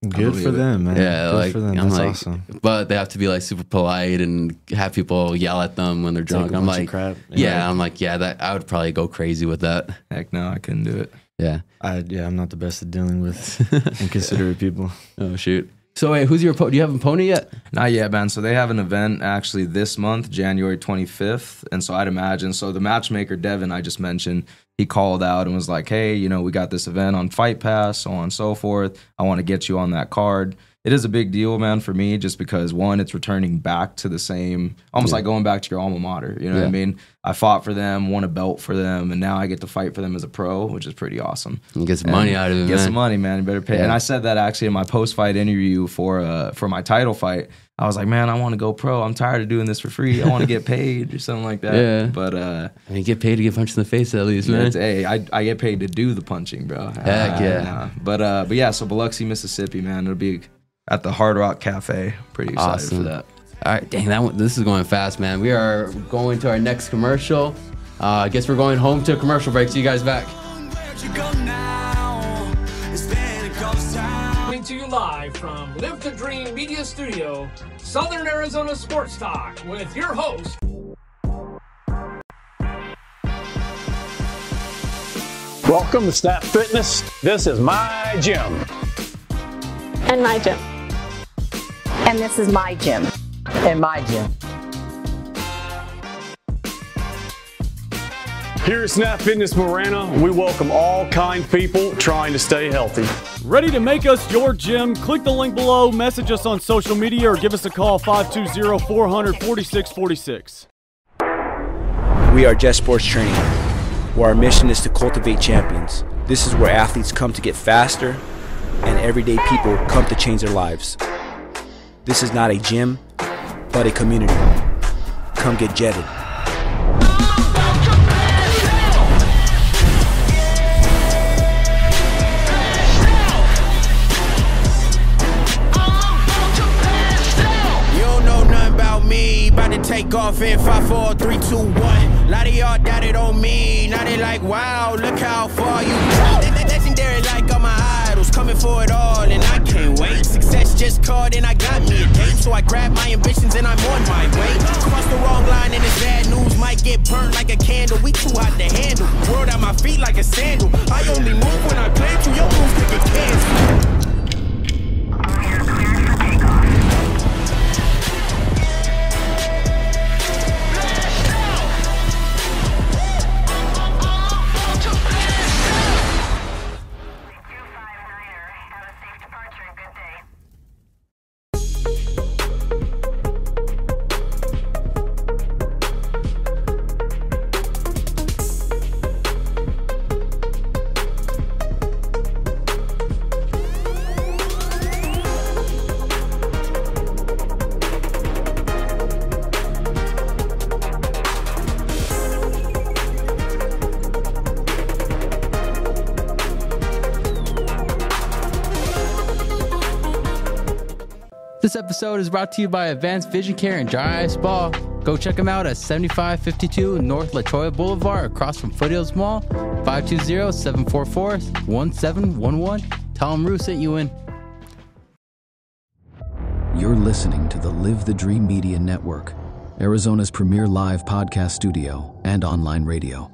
Good for them, man. Yeah, good for them. That's awesome. But they have to be like super polite and have people yell at them when they're drunk. I'm like, crap. That I would probably go crazy with that. Heck no, I couldn't do it. Yeah. I'm not the best at dealing with inconsiderate people. Oh shoot. So wait, who's your do you have an opponent yet? Not yet, man. So they have an event actually this month, January 25th. And so I'd imagine, the matchmaker, Devin, I just mentioned, he called out and was like, hey, we got this event on Fight Pass, so on and so forth. I want to get you on that card. it is a big deal, man, for me, just because one, it's returning back to the same, almost like going back to your alma mater. You know what I mean? I fought for them, won a belt for them, and now I get to fight for them as a pro, which is pretty awesome. You get some money out of it, Get man. some money, man. You better pay. And I said that actually in my post-fight interview for my title fight. I was like, man, I want to go pro. I'm tired of doing this for free. I want to get paid or something like that. Yeah. But you get paid to get punched in the face at least, man. Hey, I get paid to do the punching, bro. Heck yeah. But yeah, so Biloxi, Mississippi, man, it'll be at the Hard Rock Cafe. Pretty excited for that. All right, dang, this is going fast, man. We are going to our next commercial. I guess we're going home to a commercial break. See you guys back. Coming to you live from Live the Dream Media Studio, Southern Arizona Sports Talk with your host. Welcome to Snap Fitness. This is my gym. And my gym. And this is my gym. And my gym. Here at Snap Fitness Marana, we welcome all kind people trying to stay healthy. Ready to make us your gym? Click the link below, message us on social media, or give us a call 520-400-4646. We are Just Sports Training, where our mission is to cultivate champions. This is where athletes come to get faster and everyday people come to change their lives. This is not a gym, but a community. Come get jetted. About to take off in 5, 4, 3, 2, 1. Lot of y'all doubted on me. Now they like, wow, look how far you go. Legendary like all my idols, coming for it all, and I can't wait. Success just called and I got me a date, so I grab my ambitions and I'm on my way. Cross the wrong line and it's bad news. Might get burned like a candle. We too hot to handle. World at my feet like a sandal. I only move when I plan to. Your moves could get canceled. This episode is brought to you by Advanced Vision Care and Dry Eye Spa. Go check them out at 7552 North La Troya Boulevard across from Foothills Mall, 520-744-1711. Tell them Rue sent you in. You're listening to the Live the Dream Media Network, Arizona's premier live podcast studio and online radio.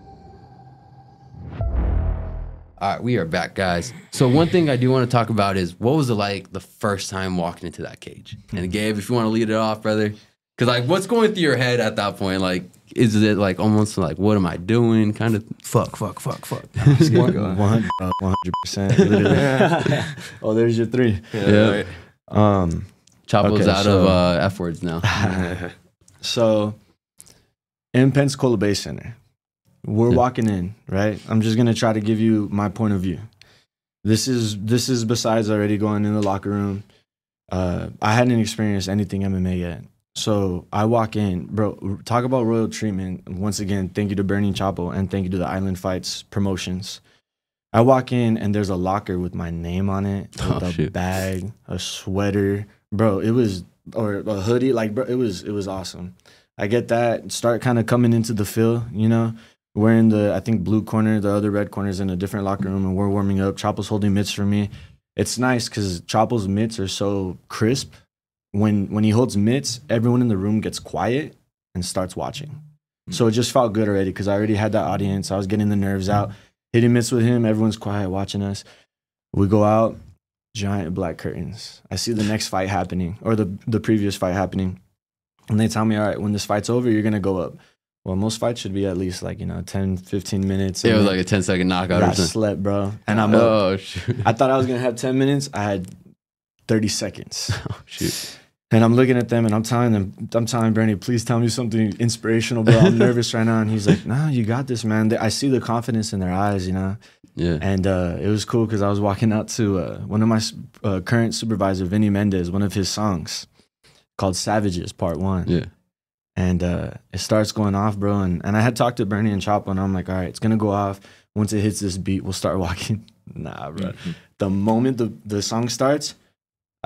All right, we are back, guys. So one thing I do want to talk about is what was it like the first time walking into that cage? And Gabe, if you want to lead it off, brother, because like what's going through your head at that point? Like, is it like almost like what am I doing? Kind of fuck. 100%. Literally. Oh, there's your 3. Yeah. Chapo's out of F words now. So in Pensacola Bay Center. We're walking in, right? I'm just gonna try to give you my point of view. This is besides already going in the locker room. I hadn't experienced anything MMA yet. So I walk in, bro, talk about royal treatment. Once again, thank you to Bernie Chapo and thank you to the Island Fights promotions. I walk in and there's a locker with my name on it, with a bag, a sweater. Bro, or a hoodie, like bro, it was awesome. I get that, start kind of coming into the feel, you know. We're in the, I think, blue corner. The other red corner's in a different locker room, and we're warming up. Chapo's holding mitts for me. It's nice because Chapo's mitts are so crisp. When he holds mitts, everyone in the room gets quiet and starts watching. So it just felt good already because I already had that audience. I was getting the nerves out. Hitting mitts with him, everyone's quiet watching us. We go out, giant black curtains. I see the next fight happening, or the previous fight happening. And they tell me, all right, when this fight's over, you're going to go up. Well, most fights should be at least like, 10, 15 minutes. Yeah, it was like a 10-second knockout or something. I slept, bro. And I'm up. Oh, shoot. I thought I was going to have 10 minutes. I had 30 seconds. Oh, shoot. And I'm looking at them and I'm telling Bernie, please tell me something inspirational, bro. I'm nervous right now. And he's like, nah, you got this, man. I see the confidence in their eyes, you know? Yeah. And it was cool because I was walking out to one of my current supervisor, Vinny Mendez, one of his songs called Savages, Part 1. Yeah. And it starts going off, bro. And I had talked to Bernie and Chapo, and I'm like, all right, it's going to go off. Once it hits this beat, we'll start walking. Nah, bro. Mm-hmm. The moment the song starts,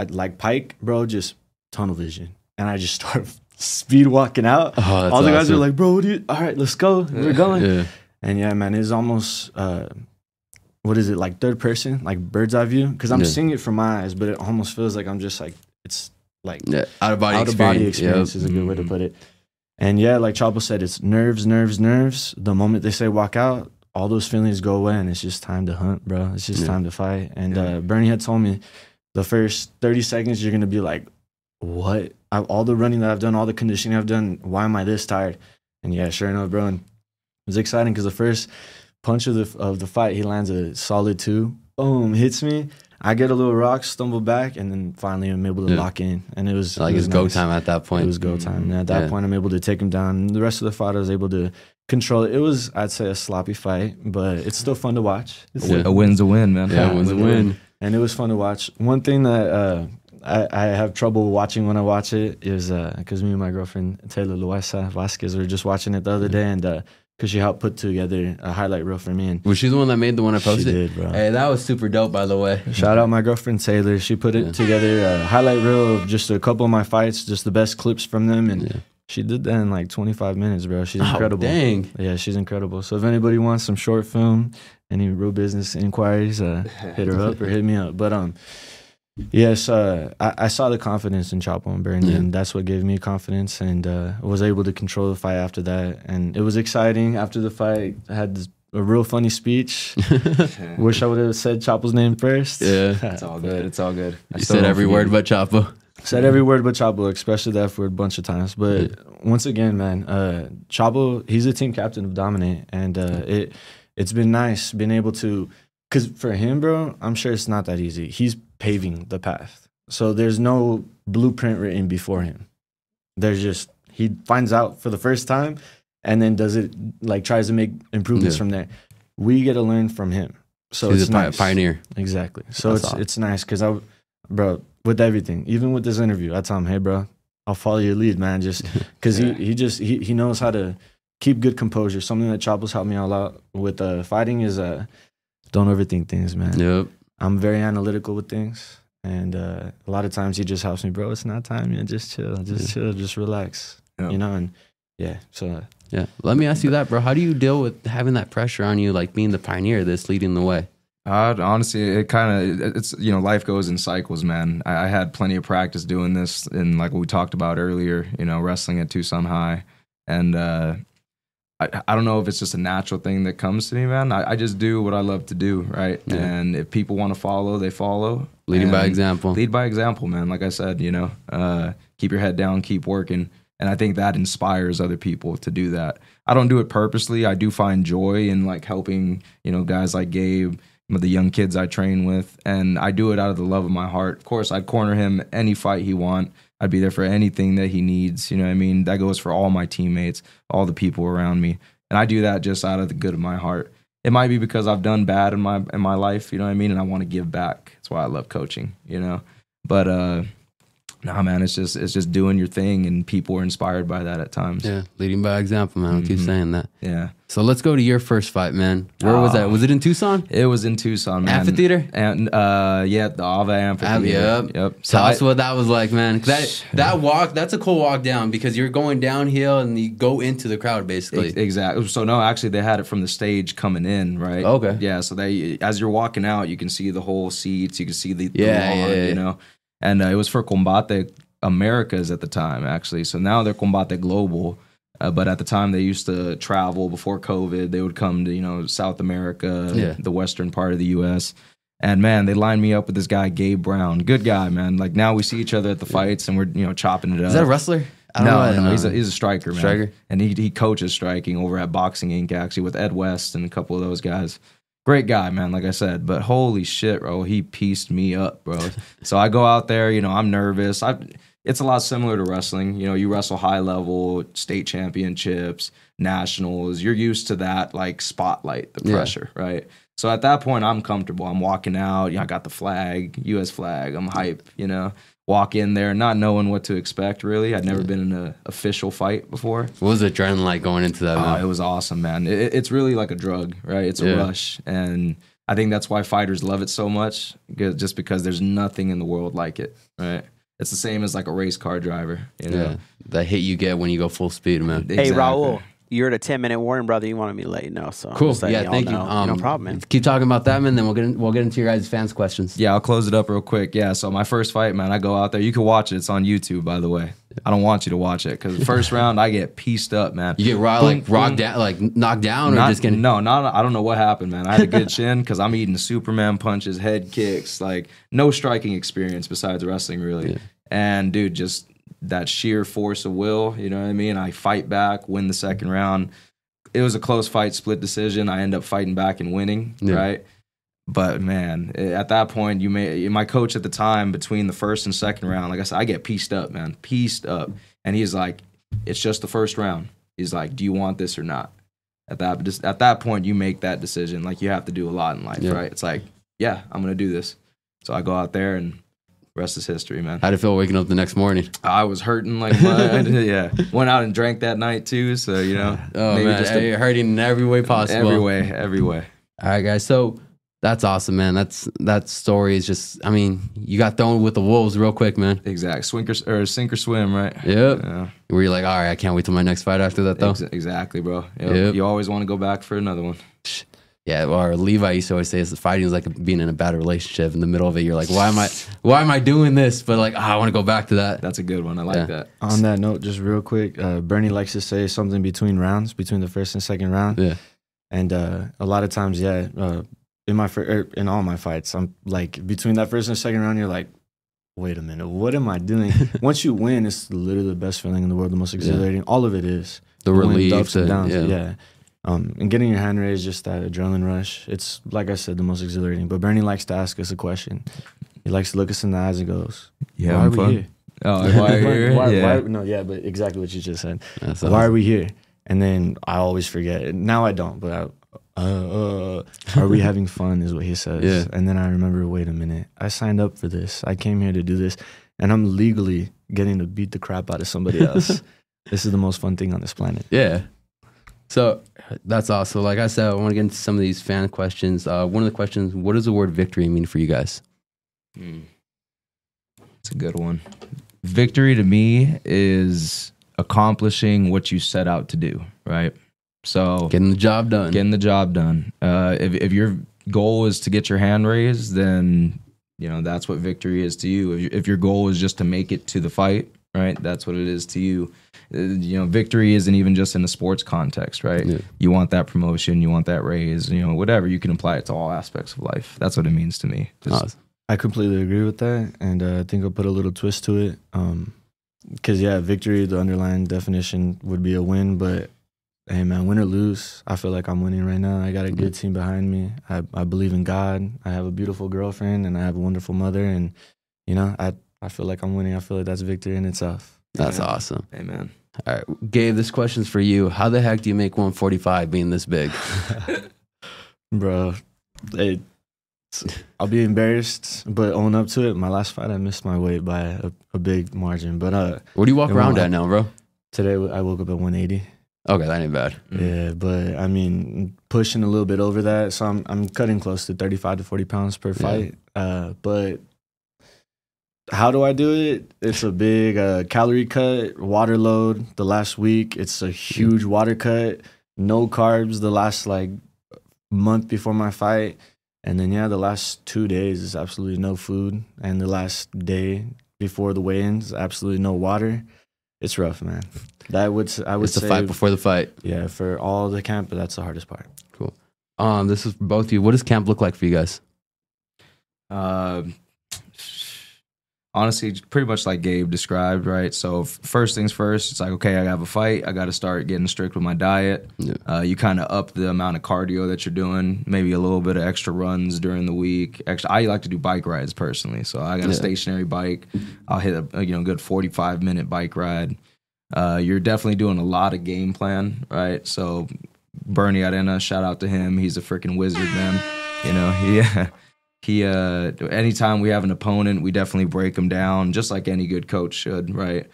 like Pike, bro, just tunnel vision. And I just start speed walking out. Oh, all the guys awesome. are like, bro, all right, let's go. We're going. Yeah. And yeah, man, it's almost, what is it, like third person, like bird's eye view? Because I'm seeing it from my eyes, but it almost feels like I'm just like, it's like out of body experience is a good way to put it. And yeah, like Chapo said, it's nerves. The moment they say walk out, all those feelings go away and it's just time to hunt, bro. It's just time to fight. And Bernie had told me the first 30 seconds, you're going to be like, what? All the running that I've done, all the conditioning I've done, why am I this tired? And yeah, sure enough, bro. And it was exciting because the first punch of the fight, he lands a solid 2. Boom, hits me. I get a little rock, stumble back, and then finally I'm able to lock in. And it was like it's go time at that point. It was go time. And at that point, I'm able to take him down. And the rest of the fight, I was able to control it. It was, I'd say, a sloppy fight, but it's still fun to watch. A win's a win, man. Yeah, a win's a win. And it was fun to watch. One thing that I have trouble watching when I watch it is because me and my girlfriend, Taylor Loaiza Vasquez, were just watching it the other day, and because she helped put together a highlight reel for me. And was she the one that made the one I posted? She did, bro. Hey, that was super dope, by the way. Shout out my girlfriend, Taylor. She put it together, a highlight reel of just a couple of my fights, just the best clips from them, and she did that in like 25 minutes, bro. She's incredible. Dang. Yeah, she's incredible. So if anybody wants some short film, any real business inquiries, hit her up or hit me up. But yes, I saw the confidence in Chapo and Bernie, and that's what gave me confidence, and was able to control the fight after that. And it was exciting. After the fight, I had a real funny speech. Wish I would have said Chapo's name first. Yeah. It's all good. It's all good. You said every word but Chapo. Said every word but Chapo, especially that for a bunch of times. But once again, man, Chapo, he's a team captain of Dominate, and it's been nice being able to, because for him, bro, I'm sure it's not that easy. He's paving the path. So there's no blueprint written before him. There's just, he finds out for the first time and then does it, like tries to make improvements from there. We get to learn from him. So he's it's a nice. Pioneer. Exactly. So it's nice because bro, with everything, even with this interview, I tell him, hey, bro, I'll follow your lead, man. Just because he knows how to keep good composure. Something that Chapo's helped me a lot with fighting is don't overthink things, man. Yep. I'm very analytical with things, and a lot of times he just helps me, bro. It's not time, man. Just chill, just relax, you know. And so Let me ask you that, bro. How do you deal with having that pressure on you, like being the pioneer that's leading the way? Honestly, it's life goes in cycles, man. I had plenty of practice doing this, and like what we talked about earlier, wrestling at Tucson High, and I don't know if it's just a natural thing that comes to me, man. I just do what I love to do, right? Yeah. And if people want to follow, they follow. Leading by example. Lead by example, man. Like I said, keep your head down, keep working. And I think that inspires other people to do that. I don't do it purposely. I do find joy in like helping, guys like Gabe, the young kids I train with. And I do it out of the love of my heart. Of course, I'd corner him any fight he want. I'd be there for anything that he needs. You know what I mean? That goes for all my teammates, all the people around me. And I do that just out of the good of my heart. It might be because I've done bad in my life, you know what I mean? And I want to give back. That's why I love coaching, But nah, man, it's just doing your thing, and people are inspired by that at times. Yeah, leading by example, man. I'll keep saying that. Yeah. So let's go to your first fight, man. Where was that? Was it in Tucson? It was in Tucson, man. Amphitheater? And the Ava Amphitheater. Yep. Tell us what that was like, man. That walk, that's a cool walk down because you're going downhill and you go into the crowd, basically. Exactly. So no, actually, they had it from the stage coming in, right? Okay. Yeah. So as you're walking out, you can see the whole seats. You can see the lawn, And it was for Combate Americas at the time, actually. So now they're Combate Global. But at the time, they used to travel before COVID. They would come to, South America, the western part of the U.S. And, man, they lined me up with this guy, Gabe Brown. Good guy, man. Like, now we see each other at the fights, and we're, chopping it up. Is that a wrestler? No, he's a striker, man. Striker? And he coaches striking over at Boxing Inc., actually, with Ed West and a couple of those guys. Great guy, man, like I said. But holy shit, bro, he pieced me up, bro. So I go out there, I'm nervous. It's a lot similar to wrestling. You wrestle high level, state championships, nationals. You're used to that, like, spotlight, the pressure, right? So at that point, I'm comfortable. I'm walking out. I got the flag, U.S. flag. I'm hype, Walk in there not knowing what to expect, really. I'd never been in an official fight before. What was the adrenaline like going into that? Oh, it was awesome, man. It's really like a drug, right? It's a rush. And I think that's why fighters love it so much, just because there's nothing in the world like it, right? It's the same as like a race car driver, Yeah, that hit you get when you go full speed, man. Exactly. Hey, Raul. You're at a 10-minute warning, brother. You wanted me to let you know. So cool. Yeah, thank you. No problem, man. Keep talking about that, man. Then we'll get into your guys' fans' questions. Yeah, I'll close it up real quick. Yeah, so my first fight, man, I go out there. You can watch it. It's on YouTube, by the way. I don't want you to watch it because the first round I get pieced up, man. You get knocked down, or just getting? No, I don't know what happened, man. I had a good chin because I'm eating Superman punches, head kicks, like no striking experience besides wrestling, really. Yeah. And dude, just that sheer force of will, you know what I mean? I fight back, win the second round. It was a close fight, split decision. I end up fighting back and winning, right? But man, at that point, my coach at the time, between the first and second round, like I said, I get pieced up, man, pieced up. And he's like, "It's just the first round." He's like, "Do you want this or not?" At that point, you make that decision. Like, you have to do a lot in life, right? It's like, yeah, I'm gonna do this. So I go out there and. Rest is history, man. How'd it feel waking up the next morning? I was hurting like mud. Yeah. Went out and drank that night too, so maybe man, just hurting in every way possible. Every way. All right, guys. So that's awesome, man. That story is just. I mean, you got thrown with the wolves real quick, man. Exactly. Sink or swim, right? Yep. Yeah. Were you like, all right, I can't wait till my next fight after that, though? Exactly, bro. Yep. You always want to go back for another one. Yeah, or Levi used to always say, fighting is like being in a bad relationship. In the middle of it, you're like, why am I doing this? But like, I want to go back to that. That's a good one. I like that. On that note, just real quick, Bernie likes to say something between the first and second round. Yeah. And a lot of times, in all my fights, I'm like, between that first and second round, you're like, wait a minute, what am I doing? Once you win, it's literally the best feeling in the world, the most exhilarating. All of it is. The relief. Ups and downs. Yeah. And getting your hand raised, just that adrenaline rush. It's, like I said, the most exhilarating. But Bernie likes to ask us a question. He likes to look us in the eyes and goes, "Yeah, why are we here?" Oh, why are we here? But exactly what you just said. Why are we here? And then I always forget. Now I don't, but are we having fun is what he says. Yeah. And then I remember, wait a minute. I signed up for this. I came here to do this. And I'm legally getting to beat the crap out of somebody else. This is the most fun thing on this planet. Yeah. So that's awesome. Like I said, I want to get into some of these fan questions. One of the questions, what does the word victory mean for you guys? It's a good one. Victory to me is accomplishing what you set out to do, right? So getting the job done. If your goal is to get your hand raised, then that's what victory is to you. If your goal is just to make it to the fight, right? That's what it is to you. Victory isn't even just in the sports context, right? Yeah. You want that promotion, you want that raise, whatever. You can apply it to all aspects of life. That's what it means to me. Awesome. I completely agree with that, and I think I'll put a little twist to it. Because victory, the underlying definition would be a win, but hey, man, win or lose, I feel like I'm winning right now. I got a good team behind me. I believe in God. I have a beautiful girlfriend, and I have a wonderful mother, and I feel like I'm winning. I feel like that's victory in itself. That's awesome. Amen. All right, Gabe, this question's for you. How the heck do you make 145 being this big? Bro, I'll be embarrassed, but own up to it. My last fight, I missed my weight by a big margin. But what do you walk around at now, bro? Today, I woke up at 180. Okay, that ain't bad. Yeah, but I mean, pushing a little bit over that. So I'm cutting close to 35 to 40 pounds per fight. But how do I do it? It's a big calorie cut, water load the last week. It's a huge water cut, no carbs the last month before my fight. And then, the last 2 days is absolutely no food. And the last day before the weigh-ins, absolutely no water. It's rough, man. I would say the fight before the fight. Yeah, for all the camp, but that's the hardest part. Cool. This is for both of you. What does camp look like for you guys? honestly, pretty much like Gabe described, right? So first things first, it's like, okay, I have a fight. I got to start getting strict with my diet. Yeah. You kind of up the amount of cardio that you're doing, maybe a little bit of extra runs during the week. I like to do bike rides personally. So I got a stationary bike. I'll hit a good 45-minute bike ride. You're definitely doing a lot of game plan, right? So Bernie Arena, shout out to him. He's a freaking wizard, man. He anytime we have an opponent, we definitely break them down, just like any good coach should, right?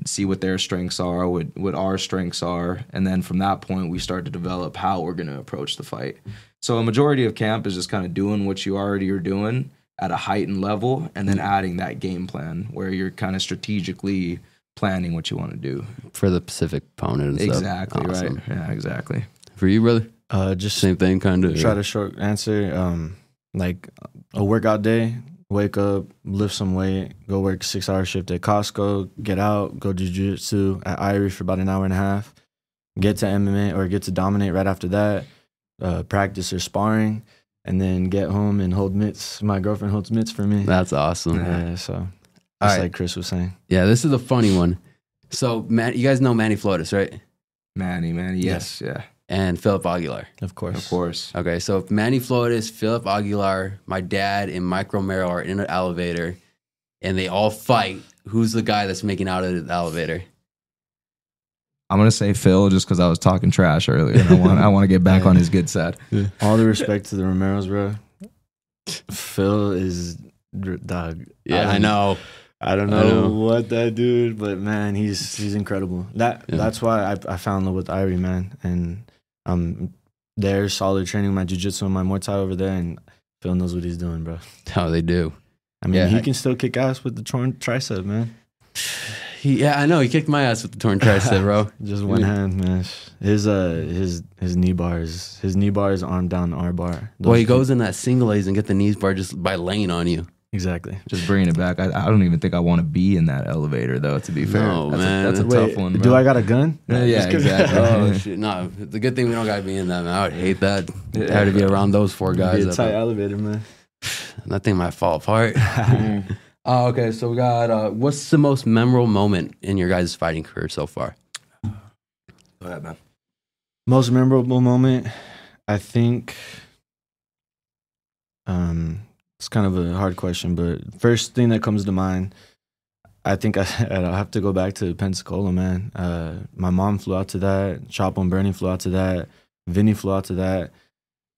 See what their strengths are, what our strengths are, and then from that point, we start to develop how we're going to approach the fight. So a majority of camp is just kind of doing what you already are doing at a heightened level, and then adding that game plan where you're kind of strategically planning what you want to do for the specific opponent. And exactly, stuff. Awesome. right? Yeah, exactly. For you, brother? Just same thing, kind of. Try to short answer. Like a workout day, wake up, lift some weight, go work 6-hour shift at Costco, get out, go jiu-jitsu at Irie for about an hour and a half, get to MMA or get to Dominate right after that, practice or sparring, and then get home and hold mitts. My girlfriend holds mitts for me. That's awesome. Yeah, so just like Chris was saying. Yeah, this is a funny one. So, you guys know Manny Flores, right? Manny, yes, yeah. And Philip Aguilar. Of course. Of course. Okay, so if Manny Flores, Philip Aguilar, my dad, and Mike Romero are in an elevator, and they all fight, who's the guy that's making out of the elevator? I'm going to say Phil just because I was talking trash earlier. And I want to get back on his good side. Yeah. All the respect to the Romeros, bro. Phil is dog. Yeah, I know. I don't know what that dude, but man, he's incredible. That's why I fell in love with Irie, man. And they're solid training my jiu-jitsu and my Muay Thai over there, and Phil knows what he's doing, bro. Oh, they do. I mean, he can still kick ass with the torn tricep, man. I know. He kicked my ass with the torn tricep, bro. Just one hand, man. His knee bar is arm down R bar. Well, he goes in that single A's and get the knees bar just by laying on you. Exactly. Just bringing it back. I don't even think I want to be in that elevator, though, to be fair. No, that's a tough one, bro. Do I got a gun? Yeah, exactly. Oh, shit. No, the good thing we don't got to be in that, man. I would hate that. I had to be around those 4 guys. Be a tight elevator, man. That thing might fall apart. Okay, so we got, what's the most memorable moment in your guys' fighting career so far? Go ahead, man. Most memorable moment, I think, it's kind of a hard question, but first thing that comes to mind, I think I'll have to go back to Pensacola, man. My mom flew out to that. Chop and Bernie flew out to that. Vinny flew out to that.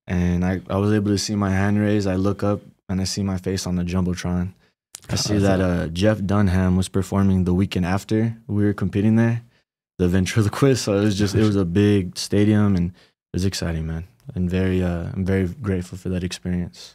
And I was able to see my hand raised. I look up and I see my face on the Jumbotron. I see that Jeff Dunham was performing the weekend after we were competing there, the ventriloquist. So it was a big stadium, and it was exciting, man. And I'm very grateful for that experience.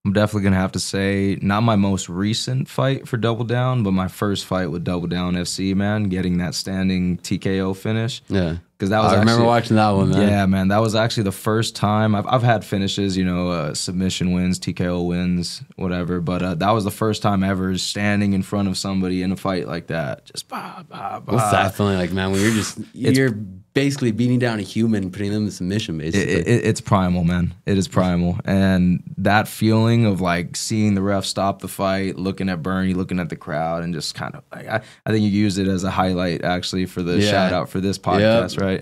I'm definitely going to have to say, not my most recent fight for Double Down, but my first fight with Double Down FC, man, getting that standing TKO finish. Yeah. Because that was I remember watching that one, man. Yeah, man. That was actually the first time. I've had finishes, submission wins, TKO wins, whatever. But that was the first time ever standing in front of somebody in a fight like that. Just bah, bah, bah. What's that feeling like, man, when you're basically beating down a human, putting them in submission, basically? It's primal, man. It is primal. And that feeling of like seeing the ref stop the fight, looking at Bernie, looking at the crowd, and just kind of like, I think you used it as a highlight actually for the shout out for this podcast, right?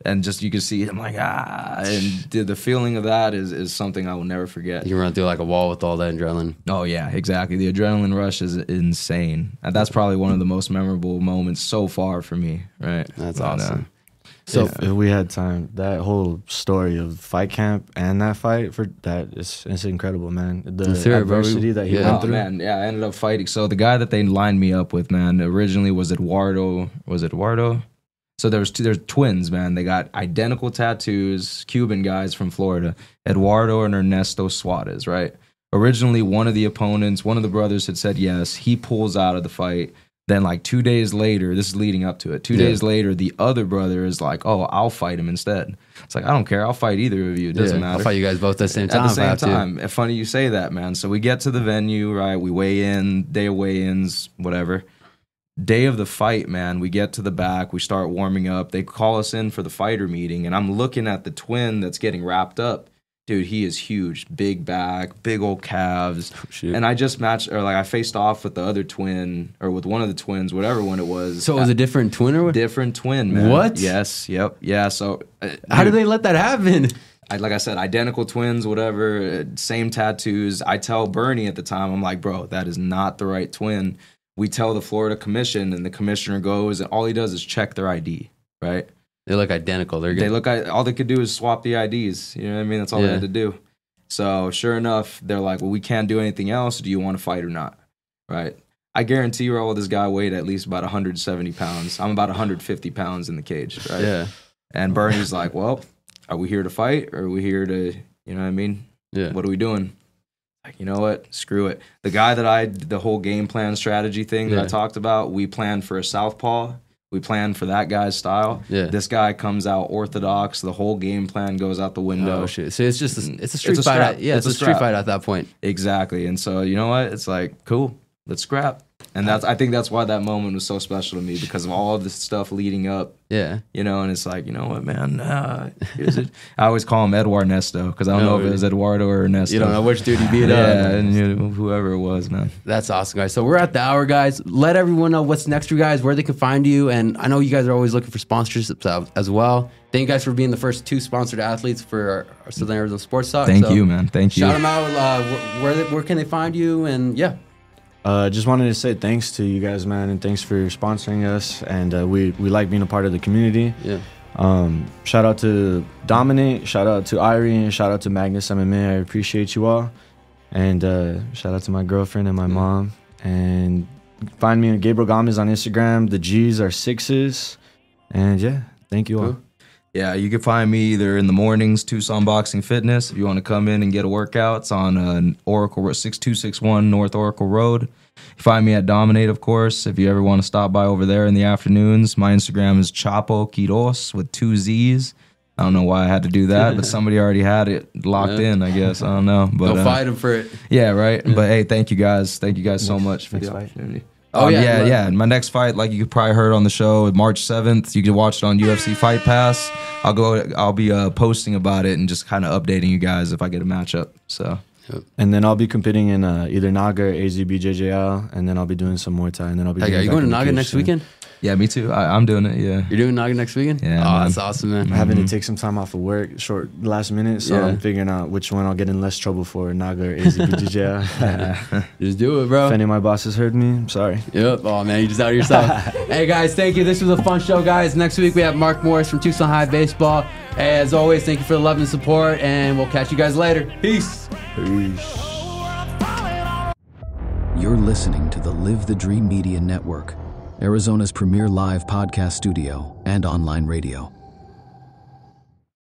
And just you can see him like, and the feeling of that is something I will never forget. You run through like a wall with all that adrenaline. Oh yeah, exactly. The adrenaline rush is insane. And that's probably one of the most memorable moments so far for me, right? That's awesome. So if we had time, that whole story of fight camp and that fight it's incredible, man. The adversity that he went through. Man, I ended up fighting. So the guy that they lined me up with, man, originally was Eduardo. Was it Eduardo? So there's twins, man. They got identical tattoos, Cuban guys from Florida. Eduardo and Ernesto Suarez, right? Originally, one of the brothers had said yes. He pulls out of the fight. Then like 2 days later, this is leading up to it. 2 days later, the other brother is like, "Oh, I'll fight him instead." It's like, I don't care. I'll fight either of you. It doesn't matter. I'll fight you guys both at the same time. At the same time. Funny you say that, man. So we get to the venue, right? We weigh in, day of weigh-ins, whatever. Day of the fight, man, we get to the back. We start warming up. They call us in for the fighter meeting, and I'm looking at the twin that's getting wrapped up. Dude, he is huge. Big back, big old calves. And I just matched, or like I faced off with the other twin, or with one of the twins, whatever one it was. So it was a different twin or what? Different twin, man. What? Yes, yep. Yeah, so. How did they let that happen? Like I said, identical twins, whatever, same tattoos. I tell Bernie at the time, I'm like, bro, that is not the right twin. We tell the Florida commission, and the commissioner goes, and all he does is check their ID, right? They look identical. All they could do is swap the IDs. You know what I mean? That's all they had to do. So sure enough, they're like, well, we can't do anything else. Do you want to fight or not? Right? I guarantee you all this guy weighed at least about 170 pounds. I'm about 150 pounds in the cage, right? Yeah. And Bernie's like, well, are we here to fight or are we here to, you know what I mean? Yeah. What are we doing? Like, you know what? Screw it. The guy that the whole game plan strategy thing that I talked about, we planned for a southpaw. We planned for that guy's style. Yeah. This guy comes out orthodox. The whole game plan goes out the window. Oh shit! So it's just it's a street fight. Yeah, it's a street fight at that point. Exactly. And so you know what? It's like, cool, let's scrap. And I think that's why that moment was so special to me, because of all of this stuff leading up. Yeah. You know, and it's like, you know what, man? Here's it. I always call him Edward Ernesto, because I don't know if it was Eduardo or Ernesto. You don't know which dude he beat up. Yeah, and whoever it was, man. That's awesome, guys. So we're at the hour, guys. Let everyone know what's next for you guys, where they can find you. And I know you guys are always looking for sponsorships as well. Thank you guys for being the first 2 sponsored athletes for our Southern Arizona Sports Talk. Thank you, man. Thank you. Shout them out. Where can they find you? And yeah. Just wanted to say thanks to you guys, man, and thanks for sponsoring us. And we like being a part of the community. Yeah. Shout out to Dominate, shout out to Irie, and shout out to Magnus MMA. I appreciate you all. And shout out to my girlfriend and my mom. And find me at Gabriel Gamez on Instagram. The G's are 6s. And yeah, thank you all. Yeah, you can find me either in the mornings, Tucson Boxing Fitness. If you want to come in and get a workout, it's on Oracle 6261 North Oracle Road. You find me at Dominate, of course. If you ever want to stop by over there in the afternoons, my Instagram is Chapo Quiroz with 2 Z's. I don't know why I had to do that, but somebody already had it locked in, I guess. I don't know. But don't fight them for it. Yeah, right. Yeah. But hey, thank you guys. Thank you guys so much for the opportunity. Oh, yeah. My next fight, like you probably heard on the show, March 7th. You can watch it on UFC Fight Pass. I'll be posting about it and just kind of updating you guys if I get a matchup. So. And then I'll be competing in either Naga or AZBJJL, and then I'll be doing some Muay Thai, and then I'll be. Are you going to Naga next weekend? Yeah, me too. I'm doing it. Yeah. You're doing Naga next weekend? Yeah. Oh, that's awesome, man. I'm having to take some time off of work, short last minute, so I'm figuring out which one I'll get in less trouble for, Naga or AZBJJL. Just do it, bro. If any of my bosses heard me, I'm sorry. Yep. Oh man, you just out of yourself. Hey guys, thank you. This was a fun show, guys. Next week we have Mark Morris from Tucson High Baseball. As always, thank you for the love and support, and we'll catch you guys later. Peace. Peace. You're listening to the Live the Dream Media Network, Arizona's premier live podcast studio and online radio.